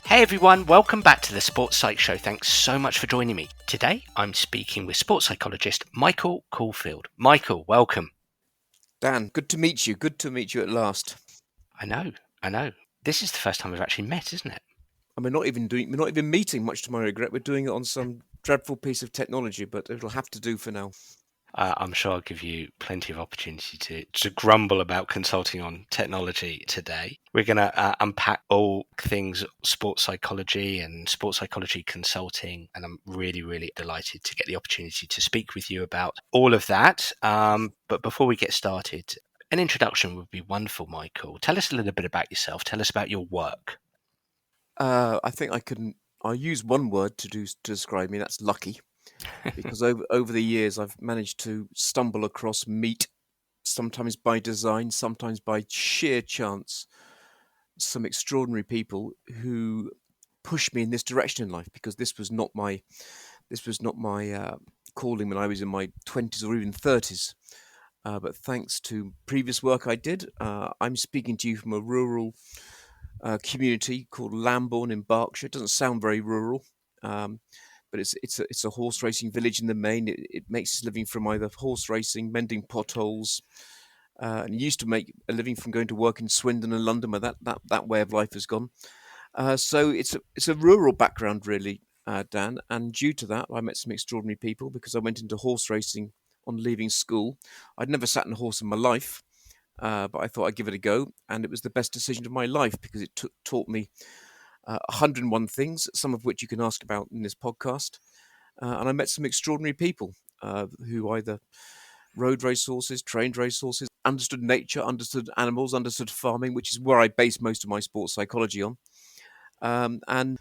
Hey everyone, welcome back to the Sports Psych Show. Thanks so much for joining me. Today I'm speaking with sports psychologist Michael Caulfield. Michael, welcome. Dan, good to meet you. Good to meet you at last. I know. This is the first time we've actually met, isn't it? And we're not even meeting, much to my regret. We're doing it on some dreadful piece of technology, but it'll have to do for now. I'm sure I'll give you plenty of opportunity to grumble about consulting on technology today. We're going to unpack all things sports psychology and sports psychology consulting, and I'm really, really delighted to get the opportunity to speak with you about all of that. But before we get started, an introduction would be wonderful, Michael. Tell us a little bit about yourself. Tell us about your work. I think I'll use one word to describe me. That's lucky, because over the years I've managed to stumble across, meet, sometimes by design, sometimes by sheer chance, some extraordinary people who pushed me in this direction in life. Because this was not my calling when I was in my 20s or even 30s. But thanks to previous work I did, I'm speaking to you from a rural community called Lambourne in Berkshire. It doesn't sound very rural, um, but it's a horse racing village in the main. It makes its living from either horse racing, mending potholes, and it used to make a living from going to work in Swindon and London, but that way of life has gone. So it's a rural background really, Dan, and due to that, I met some extraordinary people because I went into horse racing on leaving school. I'd never sat on a horse in my life, but I thought I'd give it a go, and it was the best decision of my life because it taught me 101 things, some of which you can ask about in this podcast. And I met some extraordinary people who either rode racehorses, trained racehorses, understood nature, understood animals, understood farming, which is where I base most of my sports psychology on. And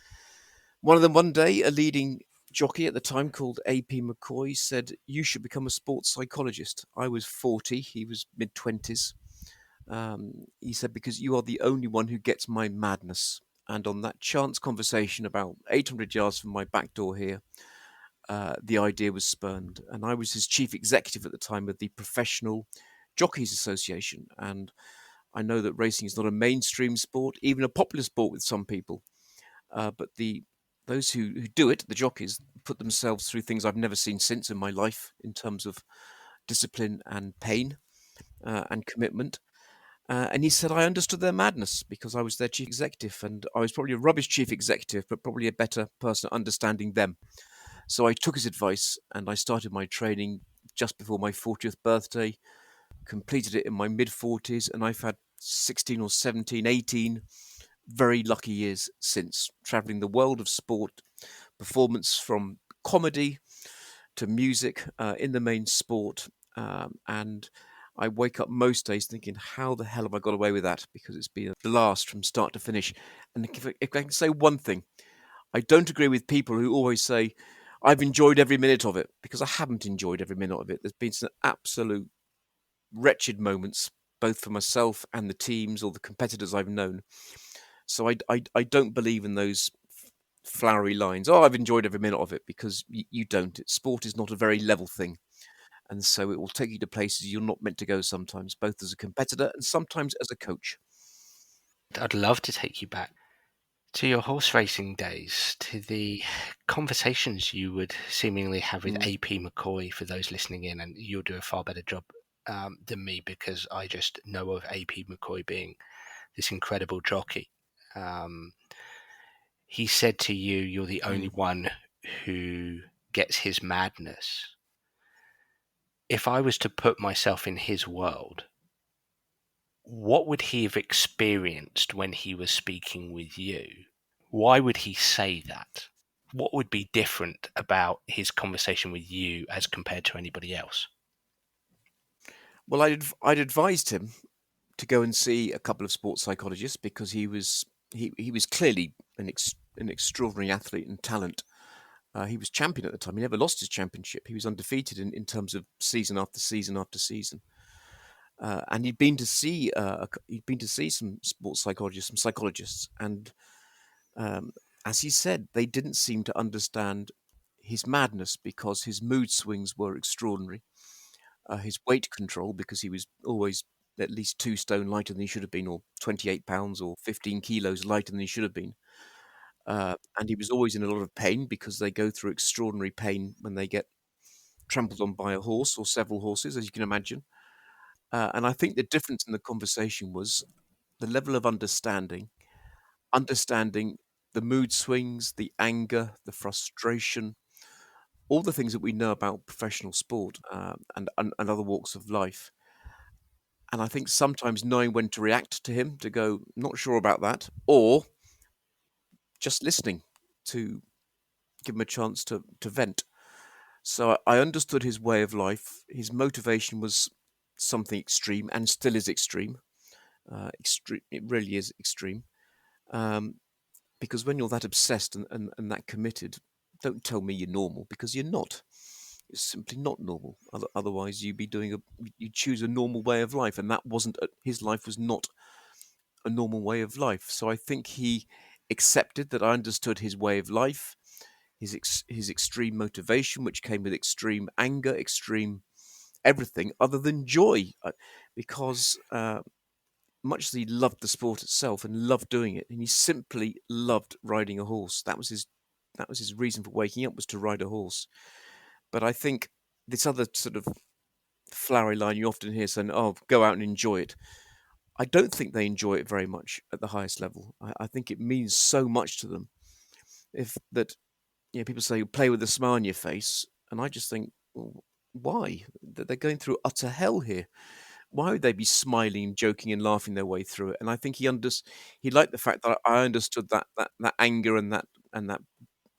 one of them, one day, a leading jockey at the time called AP McCoy, said, "You should become a sports psychologist." I was 40, he was mid 20s. He said, "Because you are the only one who gets my madness." And on that chance conversation about 800 yards from my back door here, the idea was spurned. And I was his chief executive at the time of the Professional Jockeys Association. And I know that racing is not a mainstream sport, even a popular sport with some people. But those who do it, the jockeys, put themselves through things I've never seen since in my life in terms of discipline and pain and commitment. And he said I understood their madness because I was their chief executive, and I was probably a rubbish chief executive, but probably a better person at understanding them. So I took his advice and I started my training just before my 40th birthday, completed it in my mid 40s, and I've had 16 or 17, 18 very lucky years since, traveling the world of sport, performance from comedy to music, in the main sport. And I wake up most days thinking, how the hell have I got away with that? Because it's been a blast from start to finish. And if I can say one thing, I don't agree with people who always say, I've enjoyed every minute of it, because I haven't enjoyed every minute of it. There's been some absolute wretched moments, both for myself and the teams or the competitors I've known. So I don't believe in those flowery lines. Oh, I've enjoyed every minute of it, because you don't. Sport is not a very level thing. And so it will take you to places you're not meant to go sometimes, both as a competitor and sometimes as a coach. I'd love to take you back to your horse racing days, to the conversations you would seemingly have with Mm. AP McCoy, for those listening in, and you'll do a far better job than me because I just know of AP McCoy being this incredible jockey. Um, he said to you, "You're the only Mm. one who gets his madness." If I was to put myself in his world, what would he have experienced when he was speaking with you? Why would he say that? What would be different about his conversation with you as compared to anybody else? Well, I'd advised him to go and see a couple of sports psychologists because he was clearly an extraordinary athlete and talent. He was champion at the time. He never lost his championship. He was undefeated in terms of season after season after season. And he'd been to see some sports psychologists, some psychologists, and um, as he said, they didn't seem to understand his madness because his mood swings were extraordinary. His weight control, because he was always at least 2 stone lighter than he should have been, or 28 pounds or 15 kilos lighter than he should have been. And he was always in a lot of pain because they go through extraordinary pain when they get trampled on by a horse or several horses, as you can imagine. And I think the difference in the conversation was the level of understanding the mood swings, the anger, the frustration, all the things that we know about professional sport and other walks of life. And I think sometimes knowing when to react to him, to go, not sure about that, or just listening to give him a chance to vent. So I understood his way of life. His motivation was something extreme and still is extreme. Extreme, it really is extreme. Um, because when you're that obsessed and that committed, don't tell me you're normal because you're not. It's simply not normal. Otherwise, you'd be doing you choose a normal way of life, and that wasn't his life was not a normal way of life. So I think he accepted that I understood his way of life, his extreme motivation, which came with extreme anger, extreme everything other than joy, because much as he loved the sport itself and loved doing it, and he simply loved riding a horse. That was his reason for waking up, was to ride a horse. But I think this other sort of flowery line you often hear saying, "Oh, go out and enjoy it." I don't think they enjoy it very much at the highest level. I think it means so much to them. If that, people say play with a smile on your face, and I just think, well, why? They're going through utter hell here. Why would they be smiling, joking, and laughing their way through it? And I think he liked the fact that I understood that anger and that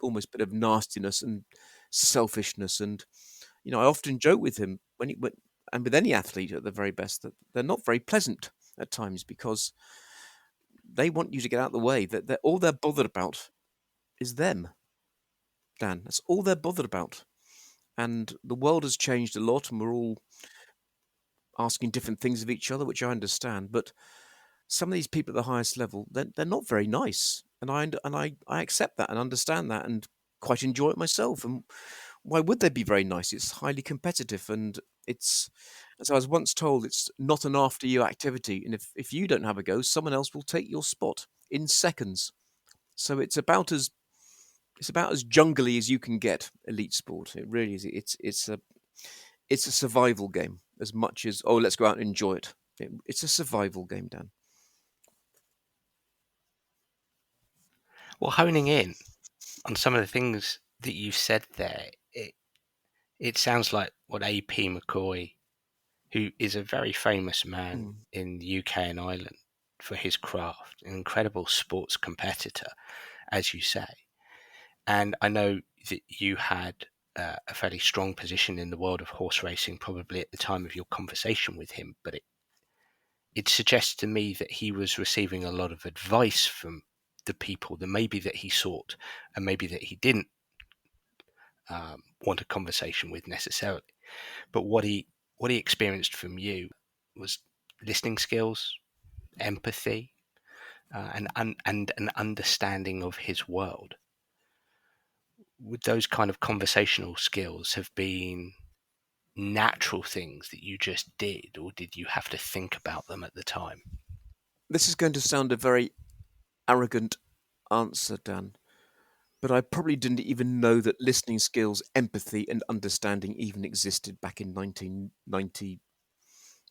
almost bit of nastiness and selfishness. And I often joke with him and with any athlete at the very best, that they're not very pleasant at times because they want you to get out of the way. That all they're bothered about is them, Dan. That's all they're bothered about. And the world has changed a lot, and we're all asking different things of each other, which I understand. But some of these people at the highest level, they're not very nice, and I accept that and understand that, and quite enjoy it myself. And why would they be very nice? It's highly competitive, and it's, as I was once told, it's not an after you activity. And if you don't have a go, someone else will take your spot in seconds. So it's about as jungly as you can get. Elite sport, it really is. It's a survival game as much as, oh, let's go out and enjoy it. It's a survival game, Dan. Well, honing in on some of the things that you've said there, it sounds like what AP McCoy, who is a very famous man Mm. in the UK and Ireland for his craft, an incredible sports competitor, as you say. And I know that you had a fairly strong position in the world of horse racing, probably at the time of your conversation with him, but it suggests to me that he was receiving a lot of advice from the people that maybe that he sought and maybe that he didn't want a conversation with necessarily. But what he experienced from you was listening skills, empathy, and an understanding of his world. Would those kind of conversational skills have been natural things that you just did, or did you have to think about them at the time? This is going to sound a very arrogant answer, Dan, but I probably didn't even know that listening skills, empathy, and understanding even existed back in 1990,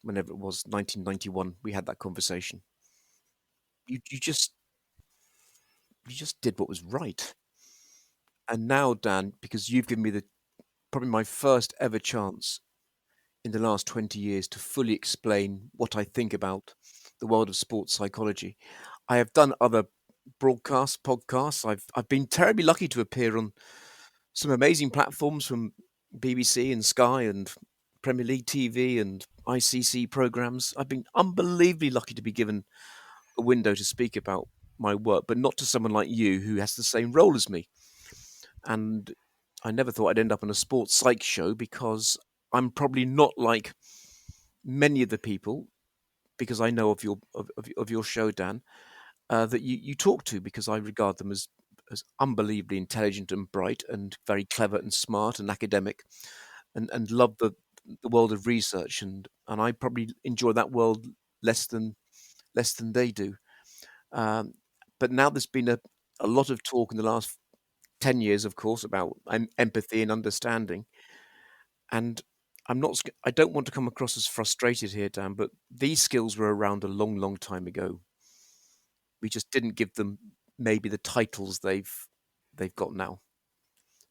whenever it was, 1991. We had that conversation. You just did what was right. And now, Dan, because you've given me the probably my first ever chance in the last 20 years to fully explain what I think about the world of sports psychology. I have done other broadcasts, podcasts. I've been terribly lucky to appear on some amazing platforms from BBC and Sky and Premier League TV and ICC programs. I've been unbelievably lucky to be given a window to speak about my work, but not to someone like you who has the same role as me. And I never thought I'd end up on a sports psych show because I'm probably not like many of the people, because I know of your show, Dan, that you talk to, because I regard them as unbelievably intelligent and bright and very clever and smart and academic, and love the world of research, and I probably enjoy that world less than they do. Um, but now there's been a lot of talk in the last 10 years, of course, about empathy and understanding. And I don't want to come across as frustrated here, Dan, but these skills were around a long, long time ago. We just didn't give them maybe the titles they've got now.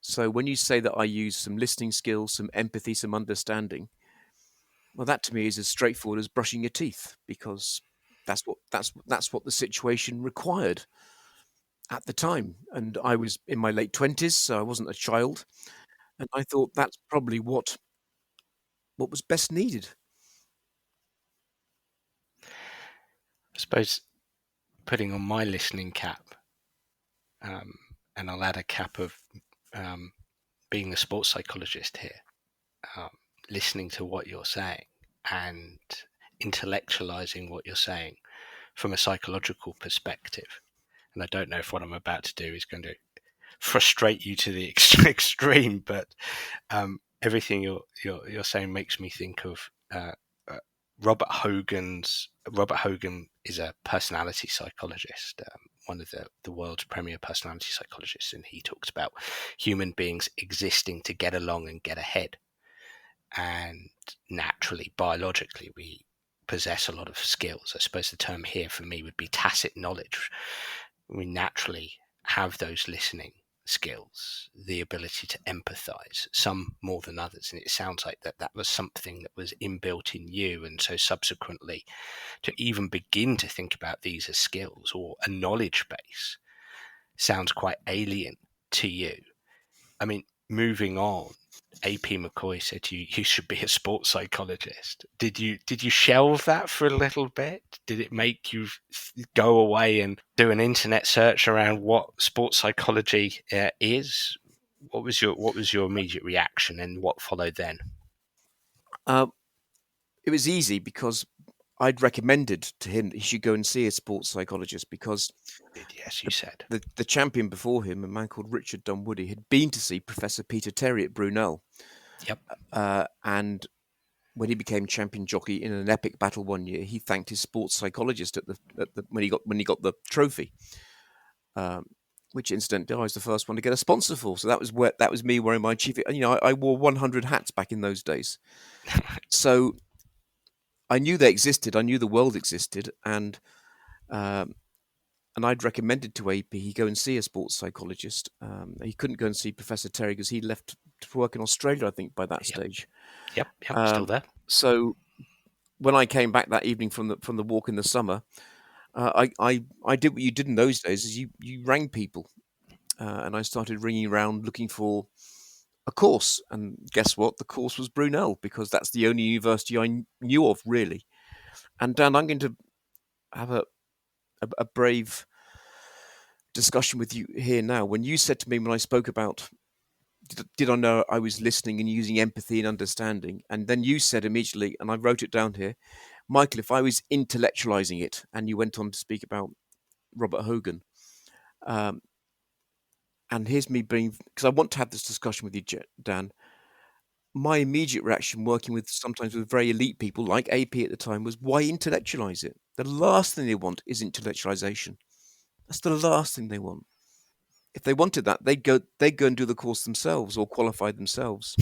So when you say that I use some listening skills, some empathy, some understanding, well, that to me is as straightforward as brushing your teeth, because that's what the situation required at the time. And I was in my late 20s, so I wasn't a child, and I thought that's probably what was best needed. I suppose putting on my listening cap, and I'll add a cap of um, being a sports psychologist here, um, listening to what you're saying and intellectualizing what you're saying from a psychological perspective. And I don't know if what I'm about to do is going to frustrate you to the extreme, but everything you're saying makes me think of uh, Robert Hogan's. Robert Hogan is a personality psychologist, one of the world's premier personality psychologists, and he talks about human beings existing to get along and get ahead. And naturally, biologically, we possess a lot of skills. I suppose the term here for me would be tacit knowledge. We naturally have those listening skills, the ability to empathize, some more than others. And it sounds like that was something that was inbuilt in you. And so subsequently, to even begin to think about these as skills or a knowledge base sounds quite alien to you. I mean, moving on, AP McCoy said to you, you should be a sports psychologist. Did you shelve that for a little bit? Did it make you go away and do an internet search around what sports psychology is? What was your immediate reaction, and what followed then? Uh, it was easy because I'd recommended to him that he should go and see a sports psychologist, because Yes, you the said. the champion before him, a man called Richard Dunwoody, had been to see Professor Peter Terry at Brunel, Yep. and when he became champion jockey in an epic battle one year, he thanked his sports psychologist when he got the trophy, um, which incidentally I was the first one to get a sponsor for. So that was me wearing my chief. I wore 100 hats back in those days, so I knew they existed. I knew the world existed, um, and I'd recommended to AP he go and see a sports psychologist. He couldn't go and see Professor Terry because he left to work in Australia, I think, by that Yep. stage. Yep. Still there. So when I came back that evening from the walk in the summer, I did what you did in those days: is you rang people, and I started ringing around looking for a course. And guess what? The course was Brunel, because that's the only university I knew of, really. And Dan, I'm going to have a brave discussion with you here now. When you said to me, when I spoke about, did I know I was listening and using empathy and understanding? And then you said immediately, and I wrote it down here, Michael, if I was intellectualizing it, and you went on to speak about Robert Hogan, um, and here's me being, because I want to have this discussion with you, Dan. My immediate reaction, working with sometimes with very elite people like AP at the time, was why intellectualize it? The last thing they want is intellectualization. That's the last thing they want. If they wanted that, they'd go and do the course themselves or qualify themselves.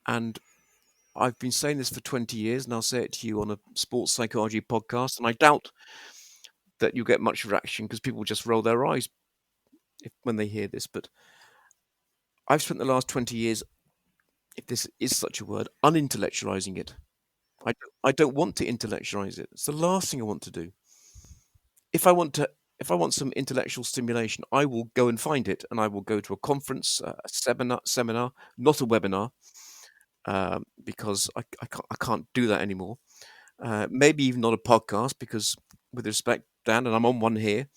And I've been saying this for 20 years, and I'll say it to you on a sports psychology podcast, and I doubt that you'll get much reaction because people just roll their eyes when they hear this. But I've spent the last 20 years, if this is such a word, unintellectualizing it. I don't want to intellectualize it. It's the last thing I want to do. If I want to, if I want some intellectual stimulation, I will go and find it, and I will go to a conference, a seminar, not a webinar, because I can't do that anymore. Maybe even not a podcast, because with respect, Dan, and I'm on one here,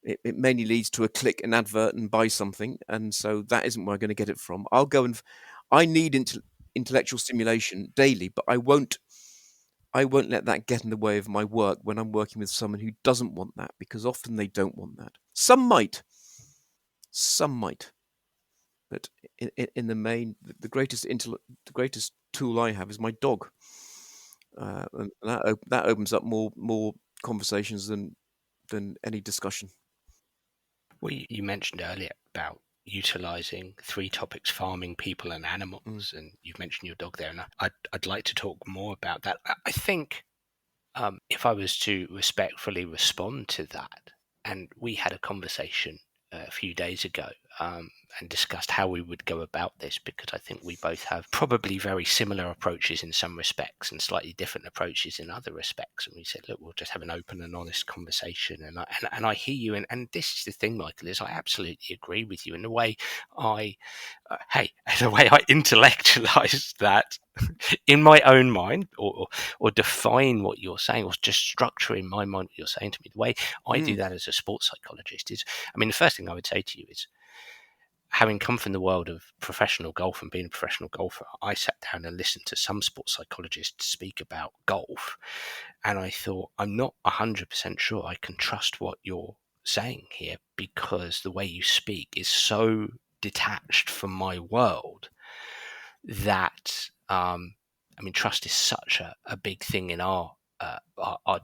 it mainly leads to a click, an advert, and buy something, and so that isn't where I'm going to get it from. I need intellectual stimulation daily, but I won't let that get in the way of my work when I'm working with someone who doesn't want that, because often they don't want that. Some might, but in the main, the greatest tool I have is my dog, and that opens up more conversations than any discussion. Well, you mentioned earlier about utilizing three topics: farming, people, and Mm. animals. And you've mentioned your dog there, and I'd like to talk more about that. I think if I was to respectfully respond to that, and we had a conversation a few days ago and discussed how we would go about this, because I think we both have probably very similar approaches in some respects and slightly different approaches in other respects. And we said, look, we'll just have an open and honest conversation. And I hear you. And this is the thing, Michael, is I absolutely agree with you in the way I, the way I intellectualize that in my own mind, or define what you're saying, or just structure in my mind what you're saying to me. The way I do Mm. that as a sports psychologist is, I mean, the first thing I would say to you is, having come from the world of professional golf and being a professional golfer, I sat down and listened to some sports psychologists speak about golf, and I thought, I'm not 100% sure I can trust what you're saying here, because the way you speak is so detached from my world that I mean, trust is such a big thing in our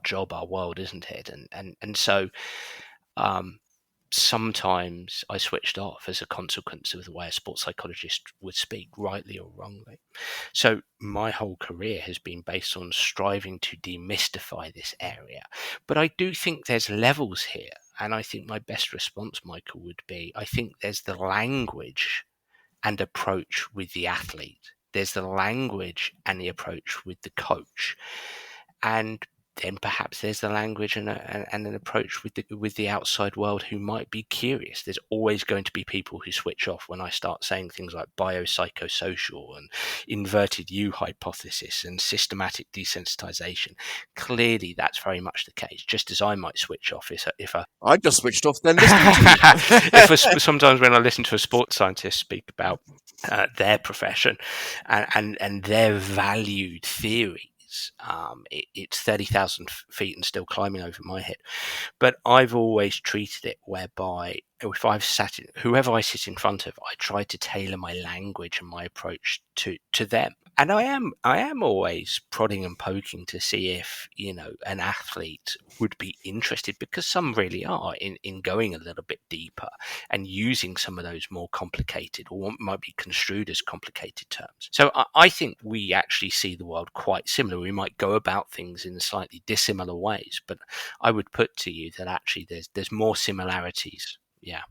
job, our world, isn't it? And so um, sometimes I switched off as a consequence of the way a sports psychologist would speak, rightly or wrongly. So my whole career has been based on striving to demystify this area. But I do think there's levels here. And I think my best response, Michael, would be, I think there's the language and approach with the athlete. There's the language and the approach with the coach. And then perhaps there's the language and an approach with the outside world who might be curious. There's always going to be people who switch off when I start saying things like biopsychosocial and inverted U hypothesis and systematic desensitization. Clearly, that's very much the case. Just as I might switch off if a I just switched off then listening to you. sometimes when I listen to a sports scientist speak about their profession and their valued theories, it's 30,000 feet and still climbing over my head. But I've always treated it whereby if whoever I sit in front of, I try to tailor my language and my approach to them. And I am always prodding and poking to see if, an athlete would be interested, because some really are, in going a little bit deeper and using some of those more complicated, or what might be construed as complicated terms. So I think we actually see the world quite similar. We might go about things in slightly dissimilar ways, but I would put to you that actually there's more similarities. Yeah.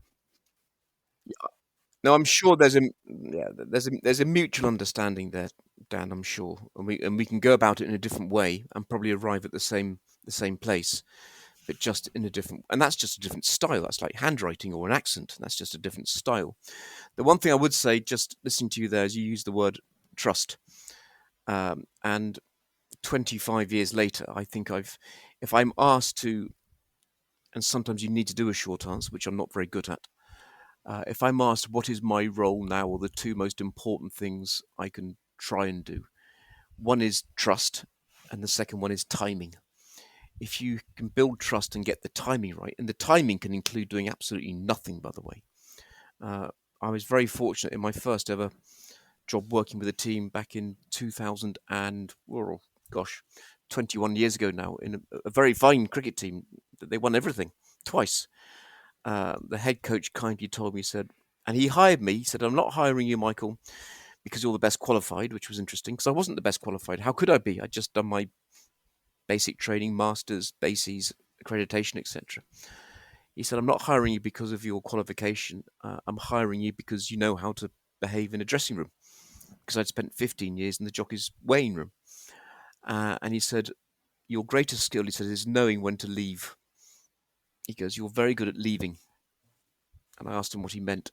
No, I'm sure there's a mutual understanding there, Dan. I'm sure, and we can go about it in a different way and probably arrive at the same place, but just in a different. And that's just a different style. That's like handwriting or an accent. That's just a different style. The one thing I would say, just listening to you there, is you use the word trust, and 25 years later, I think if I'm asked to, and sometimes you need to do a short answer, which I'm not very good at. If I'm asked what is my role now, or the two most important things I can try and do, one is trust, and the second one is timing. If you can build trust and get the timing right, and the timing can include doing absolutely nothing, by the way. Uh, I was very fortunate in my first ever job working with a team back in 2000 and, oh, gosh, 21 years ago now, in a very fine cricket team. They won everything twice. The head coach kindly told me, he said, and he hired me. He said, I'm not hiring you, Michael, because you're the best qualified, which was interesting because I wasn't the best qualified. How could I be? I'd just done my basic training, masters, bases, accreditation, etc. He said, I'm not hiring you because of your qualification. I'm hiring you because you know how to behave in a dressing room, because I'd spent 15 years in the jockey's weighing room. And he said, your greatest skill, he said, is knowing when to leave. He goes, you're very good at leaving. And I asked him what he meant.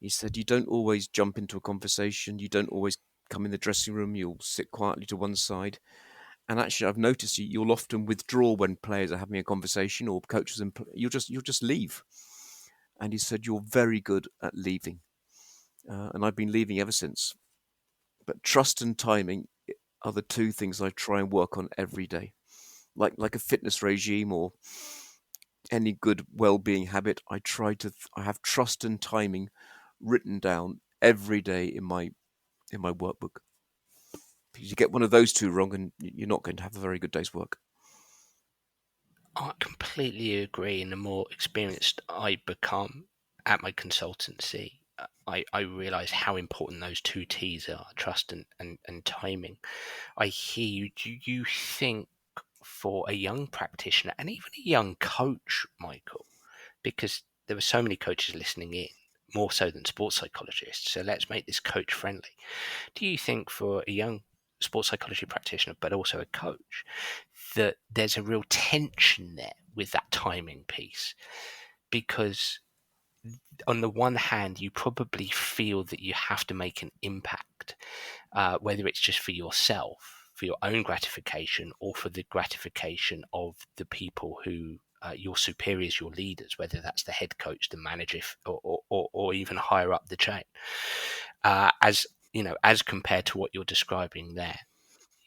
He said, you don't always jump into a conversation. You don't always come in the dressing room. You'll sit quietly to one side. And actually, I've noticed you'll often withdraw when players are having a conversation, or coaches, and you'll just leave. And he said, you're very good at leaving. And I've been leaving ever since. But trust and timing are the two things I try and work on every day. Like a fitness regime or any good well-being habit, I have trust and timing written down every day in my workbook. Because you get one of those two wrong, and you're not going to have a very good day's work. I completely agree. And the more experienced I become at my consultancy, I realize how important those two T's are: trust and timing. I hear you. Do you think for a young practitioner and even a young coach, Michael, because there were so many coaches listening in, more so than sports psychologists, so let's make this coach friendly. Do you think for a young sports psychology practitioner, but also a coach, that there's a real tension there with that timing piece? Because on the one hand, you probably feel that you have to make an impact, whether it's just for yourself, for your own gratification, or for the gratification of the people who your superiors, your leaders, whether that's the head coach, the manager, or even higher up the chain. As you know, as compared to what you're describing there,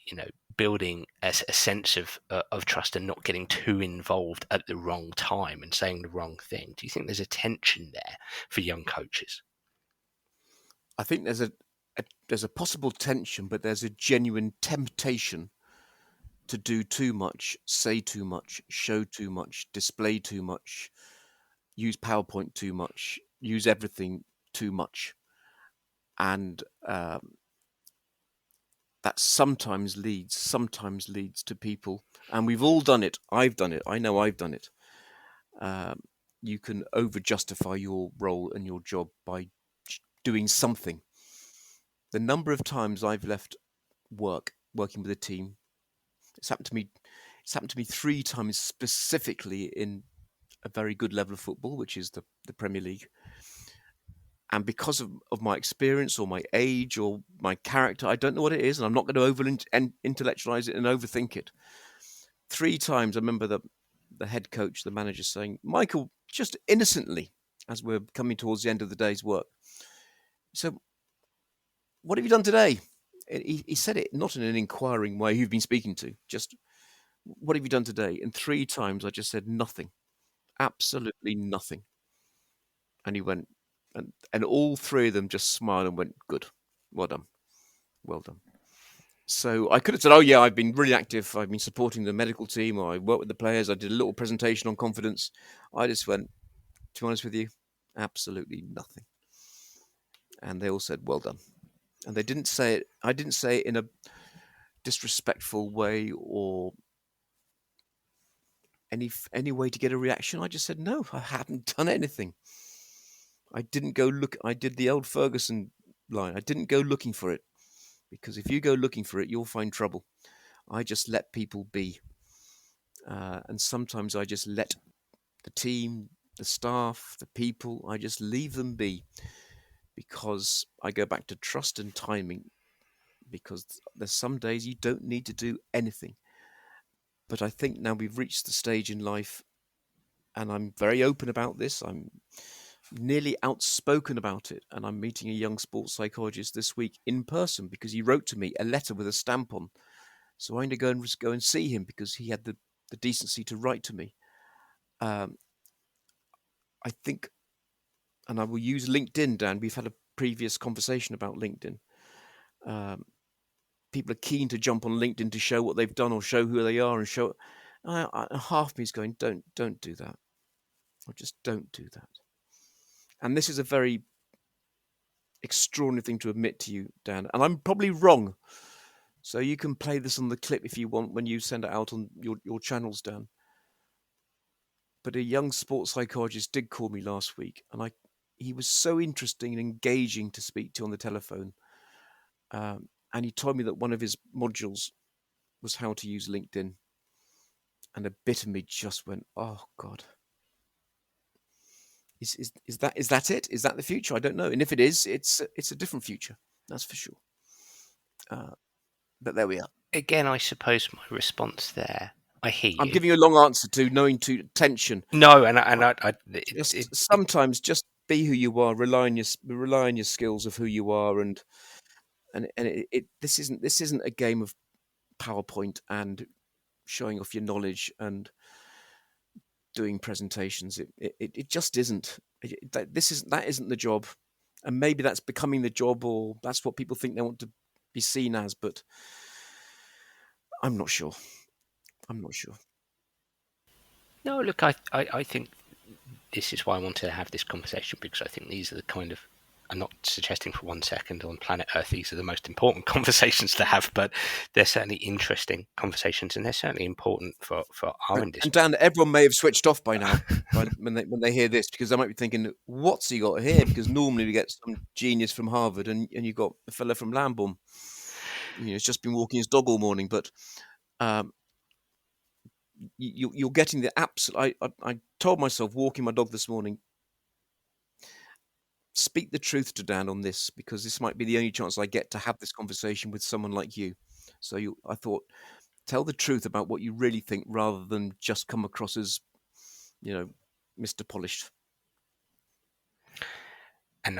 you know, building a sense of trust and not getting too involved at the wrong time and saying the wrong thing. Do you think there's a tension there for young coaches? I think there's a possible tension, but there's a genuine temptation to do too much, say too much, show too much, display too much, use PowerPoint too much, use everything too much, and that sometimes leads to people, and we've all done it. I've done it. I know I've done it. You can over justify your role and your job by doing something. The number of times I've left working with a team, it's happened to me. It's happened to me 3 times specifically in a very good level of football, which is the Premier League. And because of my experience or my age or my character, I don't know what it is, and I'm not going to over intellectualize it and overthink it. 3 times I remember the head coach, the manager saying, Michael, just innocently, as we're coming towards the end of the day's work, so what have you done today? He said it not in an inquiring way, who you've been speaking to, just what have you done today? And 3 times I just said nothing, absolutely nothing. And he went, and all 3 of them just smiled and went, good, well done, well done. So I could have said, oh yeah, I've been really active. I've been supporting the medical team, or I worked with the players. I did a little presentation on confidence. I just went, to be honest with you, absolutely nothing. And they all said, well done. And they didn't say it. I didn't say it in a disrespectful way or any way to get a reaction. I just said, no, I hadn't done anything. I didn't go look. I did the old Ferguson line. I didn't go looking for it, because if you go looking for it, you'll find trouble. I just let people be. And sometimes I just let the team, the staff, the people, I just leave them be, because I go back to trust and timing, because there's some days you don't need to do anything. But I think now we've reached the stage in life, and I'm very open about this. I'm nearly outspoken about it. And I'm meeting a young sports psychologist this week in person, because he wrote to me a letter with a stamp on. So I'm going to go and see him, because he had the decency to write to me. I think, and I will use LinkedIn, Dan. We've had a previous conversation about LinkedIn. People are keen to jump on LinkedIn to show what they've done or show who they are and show. Half me is going, don't do that, or just don't do that. And this is a very extraordinary thing to admit to you, Dan. And I'm probably wrong, so you can play this on the clip if you want when you send it out on your channels, Dan. But a young sports psychologist did call me last week, and he was so interesting and engaging to speak to on the telephone. And he told me that one of his modules was how to use LinkedIn. And a bit of me just went, oh God. Is that it? Is that the future? I don't know. And if it is, it's a different future. That's for sure. But there we are. Again, I suppose my response there, I hear I'm you. giving you a long answer to knowing to tension. No, and Sometimes just be who you are. Rely on your skills of who you are, and this isn't a game of PowerPoint and showing off your knowledge and doing presentations. It just isn't. That isn't the job, and maybe that's becoming the job, or that's what people think they want to be seen as. But I'm not sure. I'm not sure. No, look, I think this is why I want to have this conversation, because I think these are the kind of, I'm not suggesting for 1 second on planet Earth these are the most important conversations to have, but they're certainly interesting conversations, and they're certainly important for our And industry. Dan, everyone may have switched off by now, when they hear this, because they might be thinking, "What's he got here?" Because normally we get some genius from Harvard, and you've got a fella from Lambourne. He's just been walking his dog all morning, but um, you're getting the absolute. I told myself walking my dog this morning, speak the truth to Dan on this, because this might be the only chance I get to have this conversation with someone like you. So I thought, tell the truth about what you really think, rather than just come across as, you know, Mr. Polished. And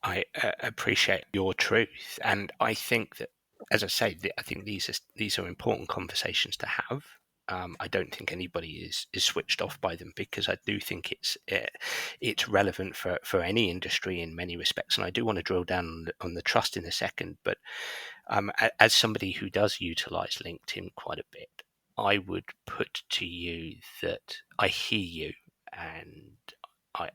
I appreciate your truth, and I think that, as I say, I think these are important conversations to have. I don't think anybody is switched off by them, because I do think it's relevant for any industry in many respects. And I do want to drill down on the trust in a second, but as somebody who does utilize LinkedIn quite a bit, I would put to you that I hear you, and I,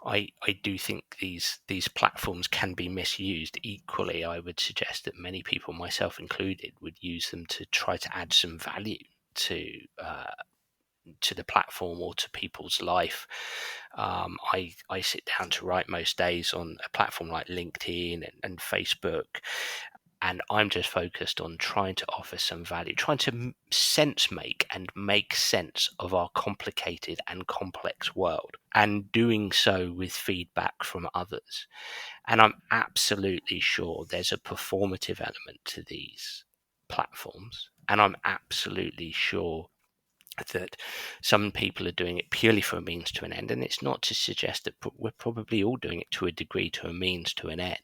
I, I do think these platforms can be misused. Equally, I would suggest that many people, myself included, would use them to try to add some value to uh, to the platform or to people's life. I sit down to write most days on a platform like LinkedIn and Facebook, and I'm just focused on trying to offer some value, trying to sense make and make sense of our complicated and complex world, and doing so with feedback from others. And I'm absolutely sure there's a performative element to these platforms, and I'm absolutely sure that some people are doing it purely for a means to an end. And it's not to suggest that we're probably all doing it to a degree, to a means to an end.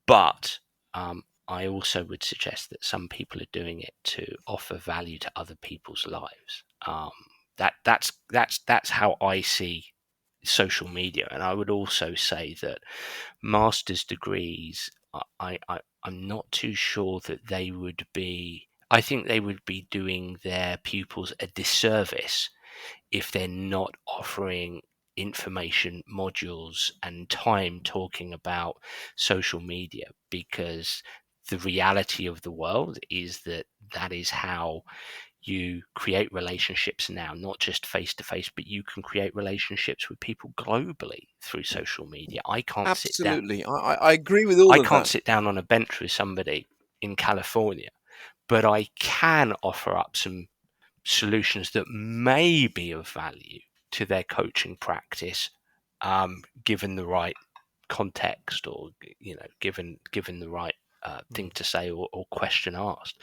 But I also would suggest that some people are doing it to offer value to other people's lives. That's how I see social media. And I would also say that master's degrees, I'm not too sure that they would be. I think they would be doing their pupils a disservice if they're not offering information modules and time talking about social media, because the reality of the world is that that is how you create relationships now, not just face to face, but you can create relationships with people globally through social media. Absolutely, I agree with all I of can't that. sit down on a bench with somebody in California, but I can offer up some solutions that may be of value to their coaching practice, given the right context, or given the right thing to say, or question asked.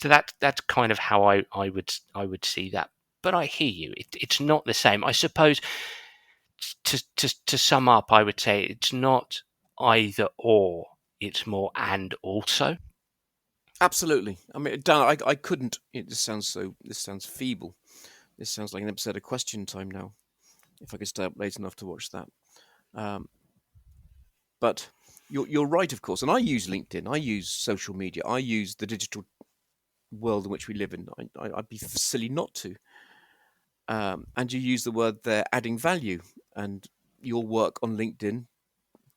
So that's kind of how I would see that. But I hear you. It's not the same, I suppose. To sum up, I would say it's not either or. It's more and also. Absolutely. I mean, Dan, I couldn't. This sounds feeble. This sounds like an episode of Question Time now. If I could stay up late enough to watch that. Um, but you're right, of course. And I use LinkedIn. I use social media. I use the digital world in which we live in. I'd be silly not to. And you use the word there, adding value. And your work on LinkedIn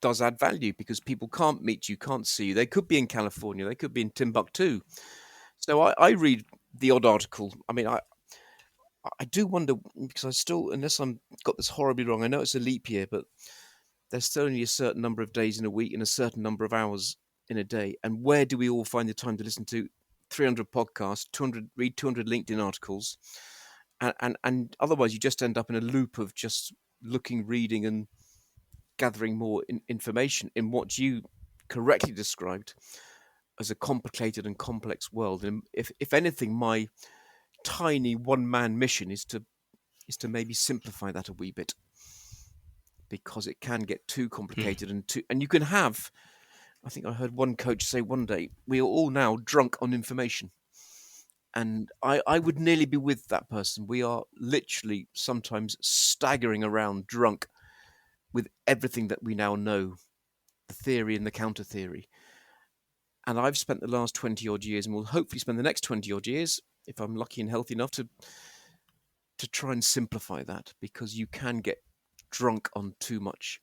does add value, because people can't meet you, can't see you. They could be in California, they could be in Timbuktu. So I read the odd article. I mean, I do wonder, because I still, unless I'm got this horribly wrong, I know it's a leap year, but there's still only a certain number of days in a week and a certain number of hours in a day. And where do we all find the time to listen to 300 podcasts, 200 LinkedIn articles, and otherwise you just end up in a loop of just looking, reading, and gathering more information in what you correctly described as a complicated and complex world. And if anything, my tiny one-man mission is to maybe simplify that a wee bit, because it can get too Hmm. complicated, and you can have. I think I heard one coach say one day, we are all now drunk on information. And I would nearly be with that person. We are literally sometimes staggering around drunk with everything that we now know, the theory and the counter theory. And I've spent the last 20 odd years, and will hopefully spend the next 20 odd years, if I'm lucky and healthy enough, to to try and simplify that, because you can get drunk on too much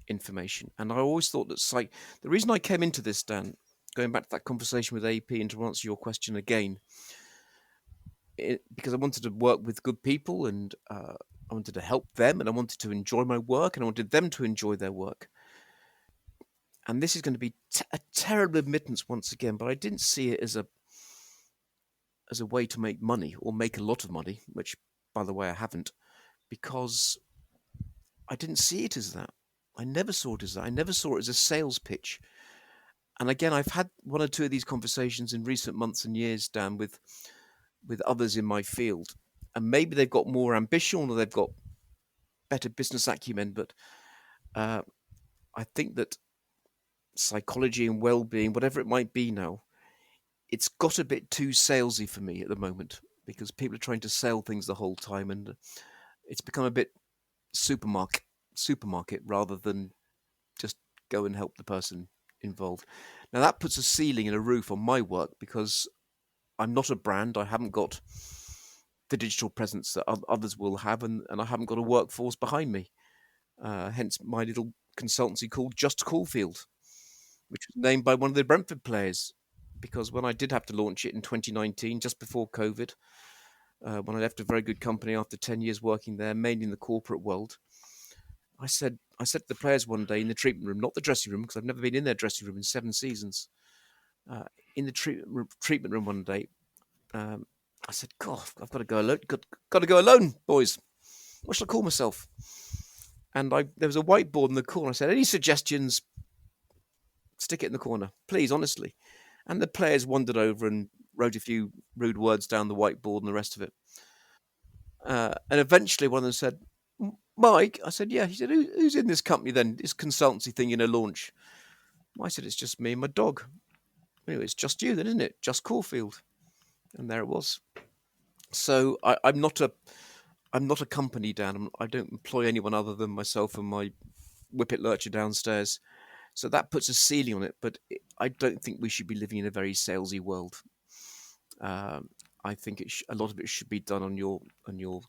information. And I always thought that the reason I came into this, Dan, going back to that conversation with AP and to answer your question again, because I wanted to work with good people, and I wanted to help them, and I wanted to enjoy my work, and I wanted them to enjoy their work. And this is going to be a terrible admittance once again, but I didn't see it as a way to make money or make a lot of money, which, by the way, I haven't, because I didn't see it as that. I never saw it as that. I never saw it as a sales pitch. And again, I've had one or two of these conversations in recent months and years, Dan, with others in my field. And maybe they've got more ambition or they've got better business acumen, but I think that psychology and well-being, whatever it might be now, it's got a bit too salesy for me at the moment, because people are trying to sell things the whole time, and it's become a bit supermarket rather than just go and help the person involved. Now that puts a ceiling and a roof on my work, because I'm not a brand. I haven't got the digital presence that others will have, and I haven't got a workforce behind me. Hence my little consultancy called Just Caulfield, which was named by one of the Brentford players, because when I did have to launch it in 2019, just before COVID, when I left a very good company after 10 years working there, mainly in the corporate world, I said to the players one day in the treatment room, not the dressing room, because I've never been in their dressing room in 7 seasons, in the treatment room one day, I said, God, I've got to go alone. Got to go alone, boys. What shall I call myself? And there was a whiteboard in the corner. I said, any suggestions? Stick it in the corner, please, honestly. And the players wandered over and wrote a few rude words down the whiteboard and the rest of it. And eventually one of them said, Mike, I said, yeah. He said, who's in this company then, this consultancy thing in a launch? I said, it's just me and my dog. Anyway, it's just you then, isn't it? Just Caulfield. And there it was. So I'm not a company, Dan. I don't employ anyone other than myself and my Whippet Lurcher downstairs. So that puts a ceiling on it, but I don't think we should be living in a very salesy world. I think a lot of it should be done on your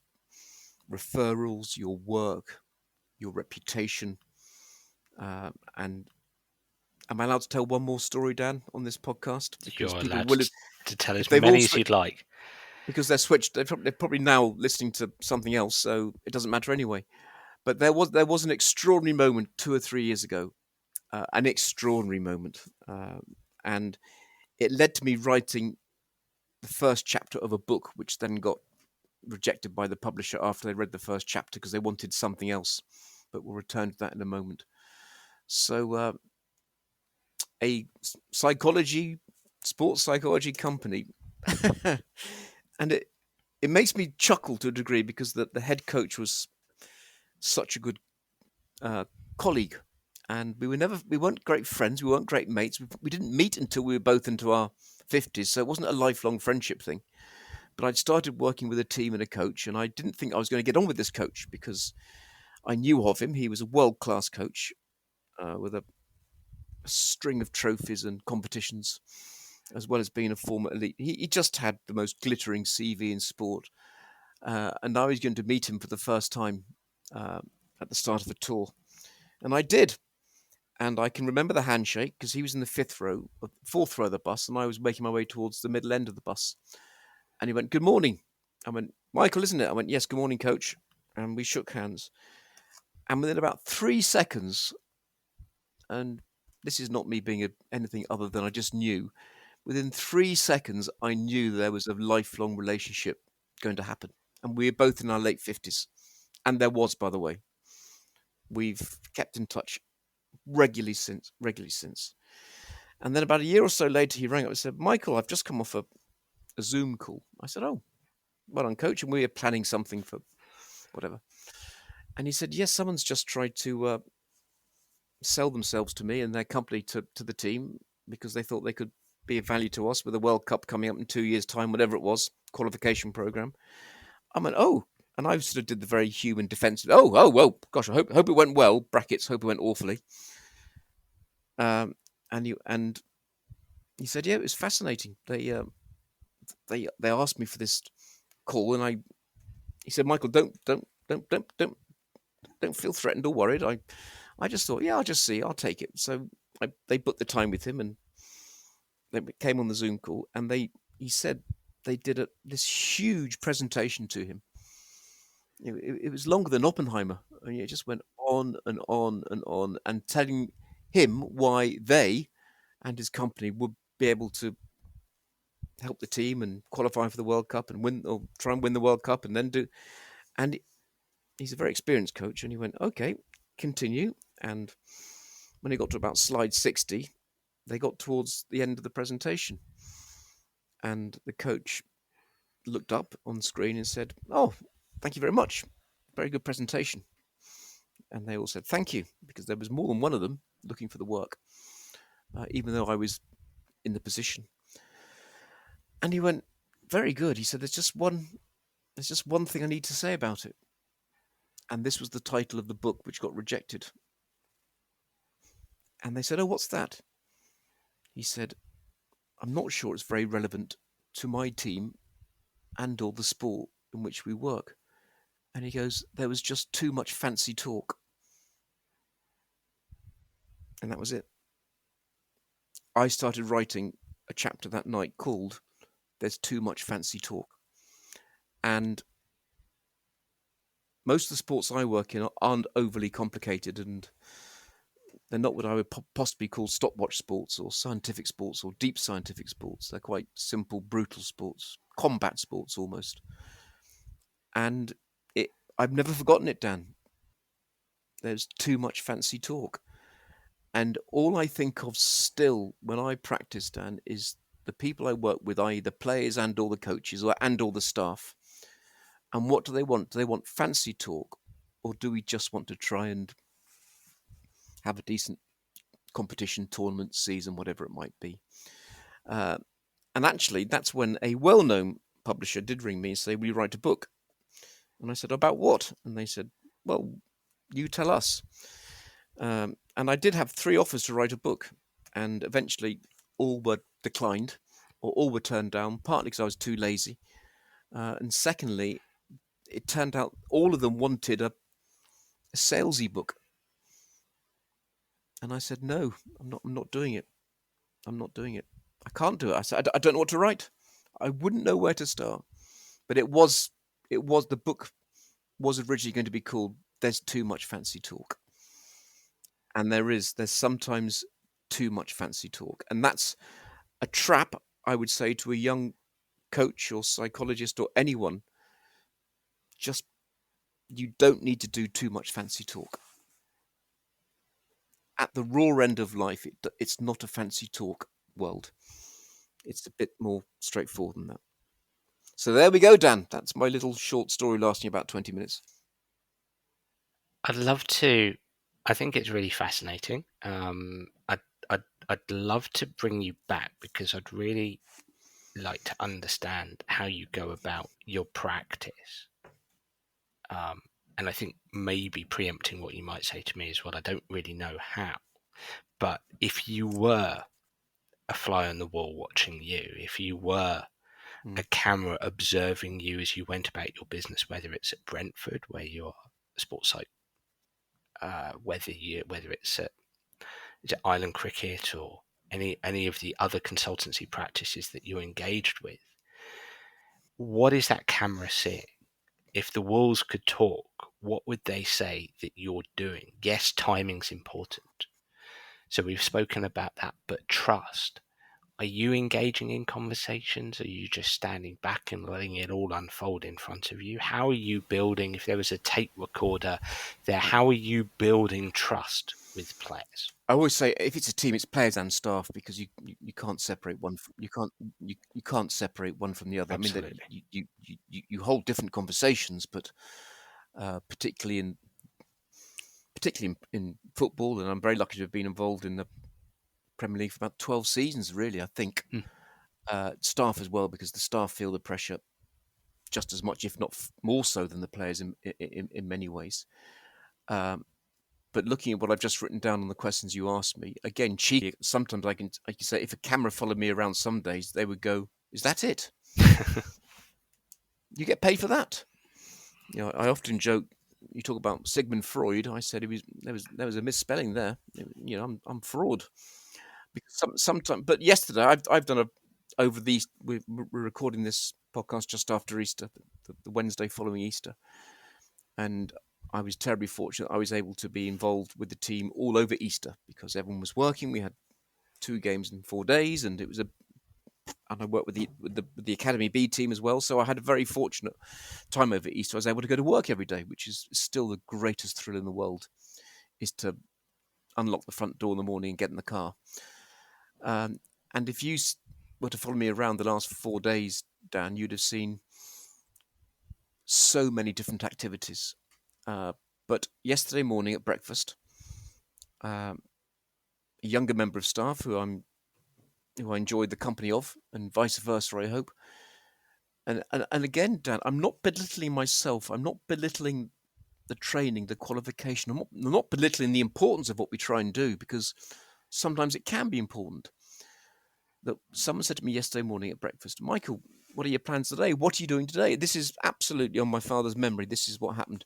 referrals, your work, your reputation. And am I allowed to tell one more story, Dan, on this podcast? Because You're people allowed will, to tell as if they've all many as you'd like. because they're switched. They're probably now listening to something else, so it doesn't matter anyway. But there was an extraordinary moment 2 or 3 years ago, an extraordinary moment, and it led to me writing the first chapter of a book, which then got rejected by the publisher after they read the first chapter because they wanted something else. But we'll return to that in a moment. So, a sports psychology company, and it makes me chuckle to a degree, because the head coach was such a good colleague, and we weren't great friends, we weren't great mates. We didn't meet until we were both into our 50s, so it wasn't a lifelong friendship thing. But I'd started working with a team and a coach, and I didn't think I was going to get on with this coach, because I knew of him. He was a world-class coach with a string of trophies and competitions, as well as being a former elite. He just had the most glittering CV in sport. And I was going to meet him for the first time at the start of a tour. And I did. And I can remember the handshake, because he was in the fourth row of the bus, and I was making my way towards the middle end of the bus. And he went, good morning. I went, Michael, isn't it? I went, yes, good morning, coach. And we shook hands. And within about 3 seconds, and this is not me being anything other than I just knew, within 3 seconds, I knew there was a lifelong relationship going to happen. And we were both in our late 50s. And there was, by the way. We've kept in touch regularly since. And then about a year or so later, he rang up and said, Michael, I've just come off a Zoom call. I said, oh, well done, coach. And we were planning something for whatever. And he said, yes, someone's just tried to sell themselves to me and their company to the team, because they thought they could be of value to us with the World Cup coming up in 2 years' time, whatever it was, qualification program. I went, oh. And I sort of did the very human defensive, well, gosh, I hope it went well, brackets, hope it went awfully. And he said, yeah, it was fascinating. They asked me for this call, and He said, Michael, don't feel threatened or worried. I just thought, yeah, I'll just see, I'll take it. So they booked the time with him, and they came on the Zoom call, and he said they did this huge presentation to him. It was longer than Oppenheimer, and it just went on and on and on, and telling him why they and his company would be able to help the team and qualify for the World Cup and win, or try and win the World Cup, and then do. And he's a very experienced coach, and he went, okay, continue. And when he got to about slide 60, they got towards the end of the presentation, and the coach looked up on the screen and said, "Oh, thank you very much. Very good presentation." And they all said, "Thank you," because there was more than one of them looking for the work, even though I was in the position. And he went, "Very good." He said, there's just one thing I need to say about it." And this was the title of the book which got rejected. And they said, "Oh, what's that?" He said, "I'm not sure it's very relevant to my team and or the sport in which we work." And he goes, "There was just too much fancy talk." And that was it. I started writing a chapter that night called "There's Too Much Fancy Talk." And most of the sports I work in aren't overly complicated, and they're not what I would possibly call stopwatch sports or scientific sports or deep scientific sports. They're quite simple, brutal sports, combat sports almost. And I've never forgotten it, Dan. There's too much fancy talk. And all I think of still when I practice, Dan, is the people I work with, i.e. the players and all the coaches and all the staff. And what do they want? Do they want fancy talk, or do we just want to try and have a decent competition, tournament, season, whatever it might be? And actually, that's when a well-known publisher did ring me and say, "Will you write a book?" And I said, "About what?" And they said, "Well, you tell us." And I did have 3 offers to write a book, and eventually all were declined, or all were turned down, partly because I was too lazy. And secondly, it turned out all of them wanted a salesy book. And I said, "No, I'm not doing it. I'm not doing it. I can't do it." I said, I don't know what to write. I wouldn't know where to start. But the book was originally going to be called "There's Too Much Fancy Talk." And there's sometimes too much fancy talk. And that's a trap, I would say, to a young coach or psychologist or anyone. Just, you don't need to do too much fancy talk. At the raw end of life, it's not a fancy talk world. It's a bit more straightforward than that. So there we go, Dan. That's my little short story lasting about 20 minutes. I'd love to. I think it's really fascinating. I'd love to bring you back, because I'd really like to understand how you go about your practice. And I think maybe preempting what you might say to me is, what I don't really know how. But if you were a fly on the wall watching you, if you were a camera observing you as you went about your business, whether it's at Brentford, where you're a sports site, whether it's at Island Cricket or any of the other consultancy practices that you're engaged with, what is that camera seeing? If the walls could talk, what would they say that you're doing? Yes, timing's important. So we've spoken about that, but trust. Are you engaging in conversations? Are you just standing back and letting it all unfold in front of you? How are you building, if there was a tape recorder there, how are you building trust with players? I always say, if it's a team, it's players and staff, because you can't separate one. You can't separate one from the other. Absolutely. I mean, you hold different conversations, but particularly in football, and I'm very lucky to have been involved in the Premier League for about 12 seasons, really, I think. Staff as well, because the staff feel the pressure just as much, if not more so, than the players in many ways. But looking at what I've just written down on the questions you asked me, again, cheeky, sometimes I can say, if a camera followed me around some days, they would go, "Is that it? You get paid for that?" I often joke. You talk about Sigmund Freud. I said there was a misspelling there. I'm fraud because sometimes. But yesterday, I've done a over the we're recording this podcast just after Easter, the Wednesday following Easter, and I was terribly fortunate. I was able to be involved with the team all over Easter because everyone was working. We had 2 games in 4 days, and I worked with the Academy B team as well. So I had a very fortunate time over Easter. I was able to go to work every day, which is still the greatest thrill in the world, is to unlock the front door in the morning and get in the car. And if you were to follow me around the last 4 days, Dan, you'd have seen so many different activities. But yesterday morning at breakfast, a younger member of staff who I enjoyed the company of, and vice versa, I hope. And again, Dan, I'm not belittling myself. I'm not belittling the training, the qualification. I'm not belittling the importance of what we try and do, because sometimes it can be important. That someone said to me yesterday morning at breakfast, Michael, what are your plans today? What are you doing today? This is absolutely on my father's memory. This is what happened.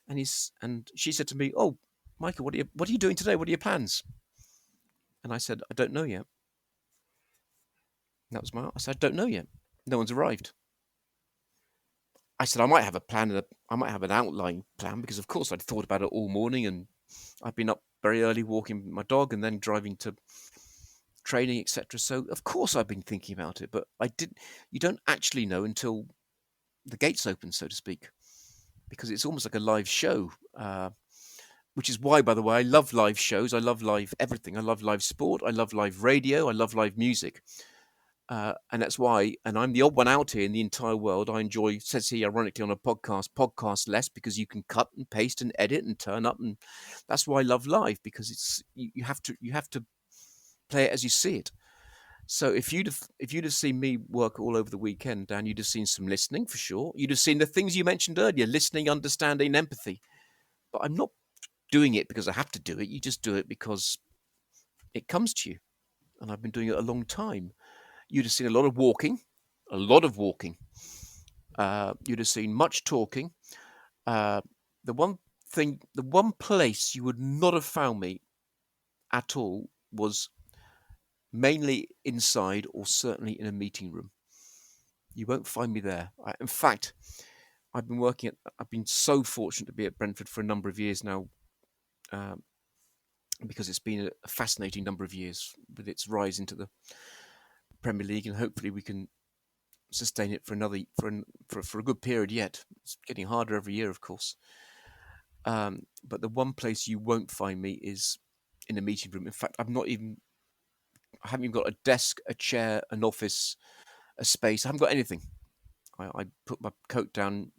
And she said to me, oh, Michael, what are you doing today? What are your plans? And I said, I don't know yet. That was I said, I don't know yet. No one's arrived. I said, I might have a plan, I might have an outline plan, because of course I'd thought about it all morning, and I've been up very early walking my dog and then driving to training, etc. So of course I've been thinking about it, but you don't actually know until the gates open, so to speak, because it's almost like a live show, which is why, by the way, I love live shows. I love live everything. I love live sport. I love live radio. I love live music. And that's why, and I'm the odd one out here in the entire world. I enjoy, says here ironically on a podcast less, because you can cut and paste and edit and turn up, and that's why I love live, because it's you have to play it as you see it. So if you'd have seen me work all over the weekend, Dan, you'd have seen some listening for sure. You'd have seen the things you mentioned earlier: listening, understanding, empathy. But I'm not doing it because I have to do it. You just do it because it comes to you, and I've been doing it a long time. You'd have seen a lot of walking, a lot of walking. You'd have seen much talking. The one place you would not have found me at all was mainly inside, or certainly in a meeting room. You won't find me there. In fact, I've been so fortunate to be at Brentford for a number of years now, because it's been a fascinating number of years with its rise into the Premier League, and hopefully we can sustain it for a good period yet. It's getting harder every year, of course. But the one place you won't find me is in a meeting room. In fact, I haven't even got a desk, a chair, an office, a space. I haven't got anything. I put my coat down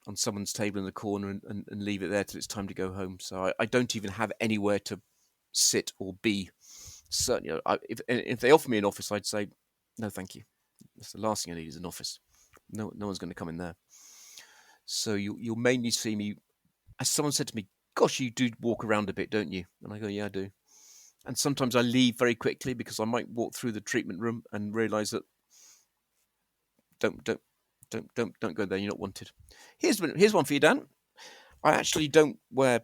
on someone's table in the corner and leave it there till it's time to go home. So I don't even have anywhere to sit or be. Certainly, if they offer me an office, I'd say, no, thank you. That's the last thing I need, is an office. No one's going to come in there. So you'll mainly see me, as someone said to me, gosh, you do walk around a bit, don't you? And I go, yeah, I do. And sometimes I leave very quickly, because I might walk through the treatment room and realise that don't go there. You're not wanted. Here's one for you, Dan. I actually don't wear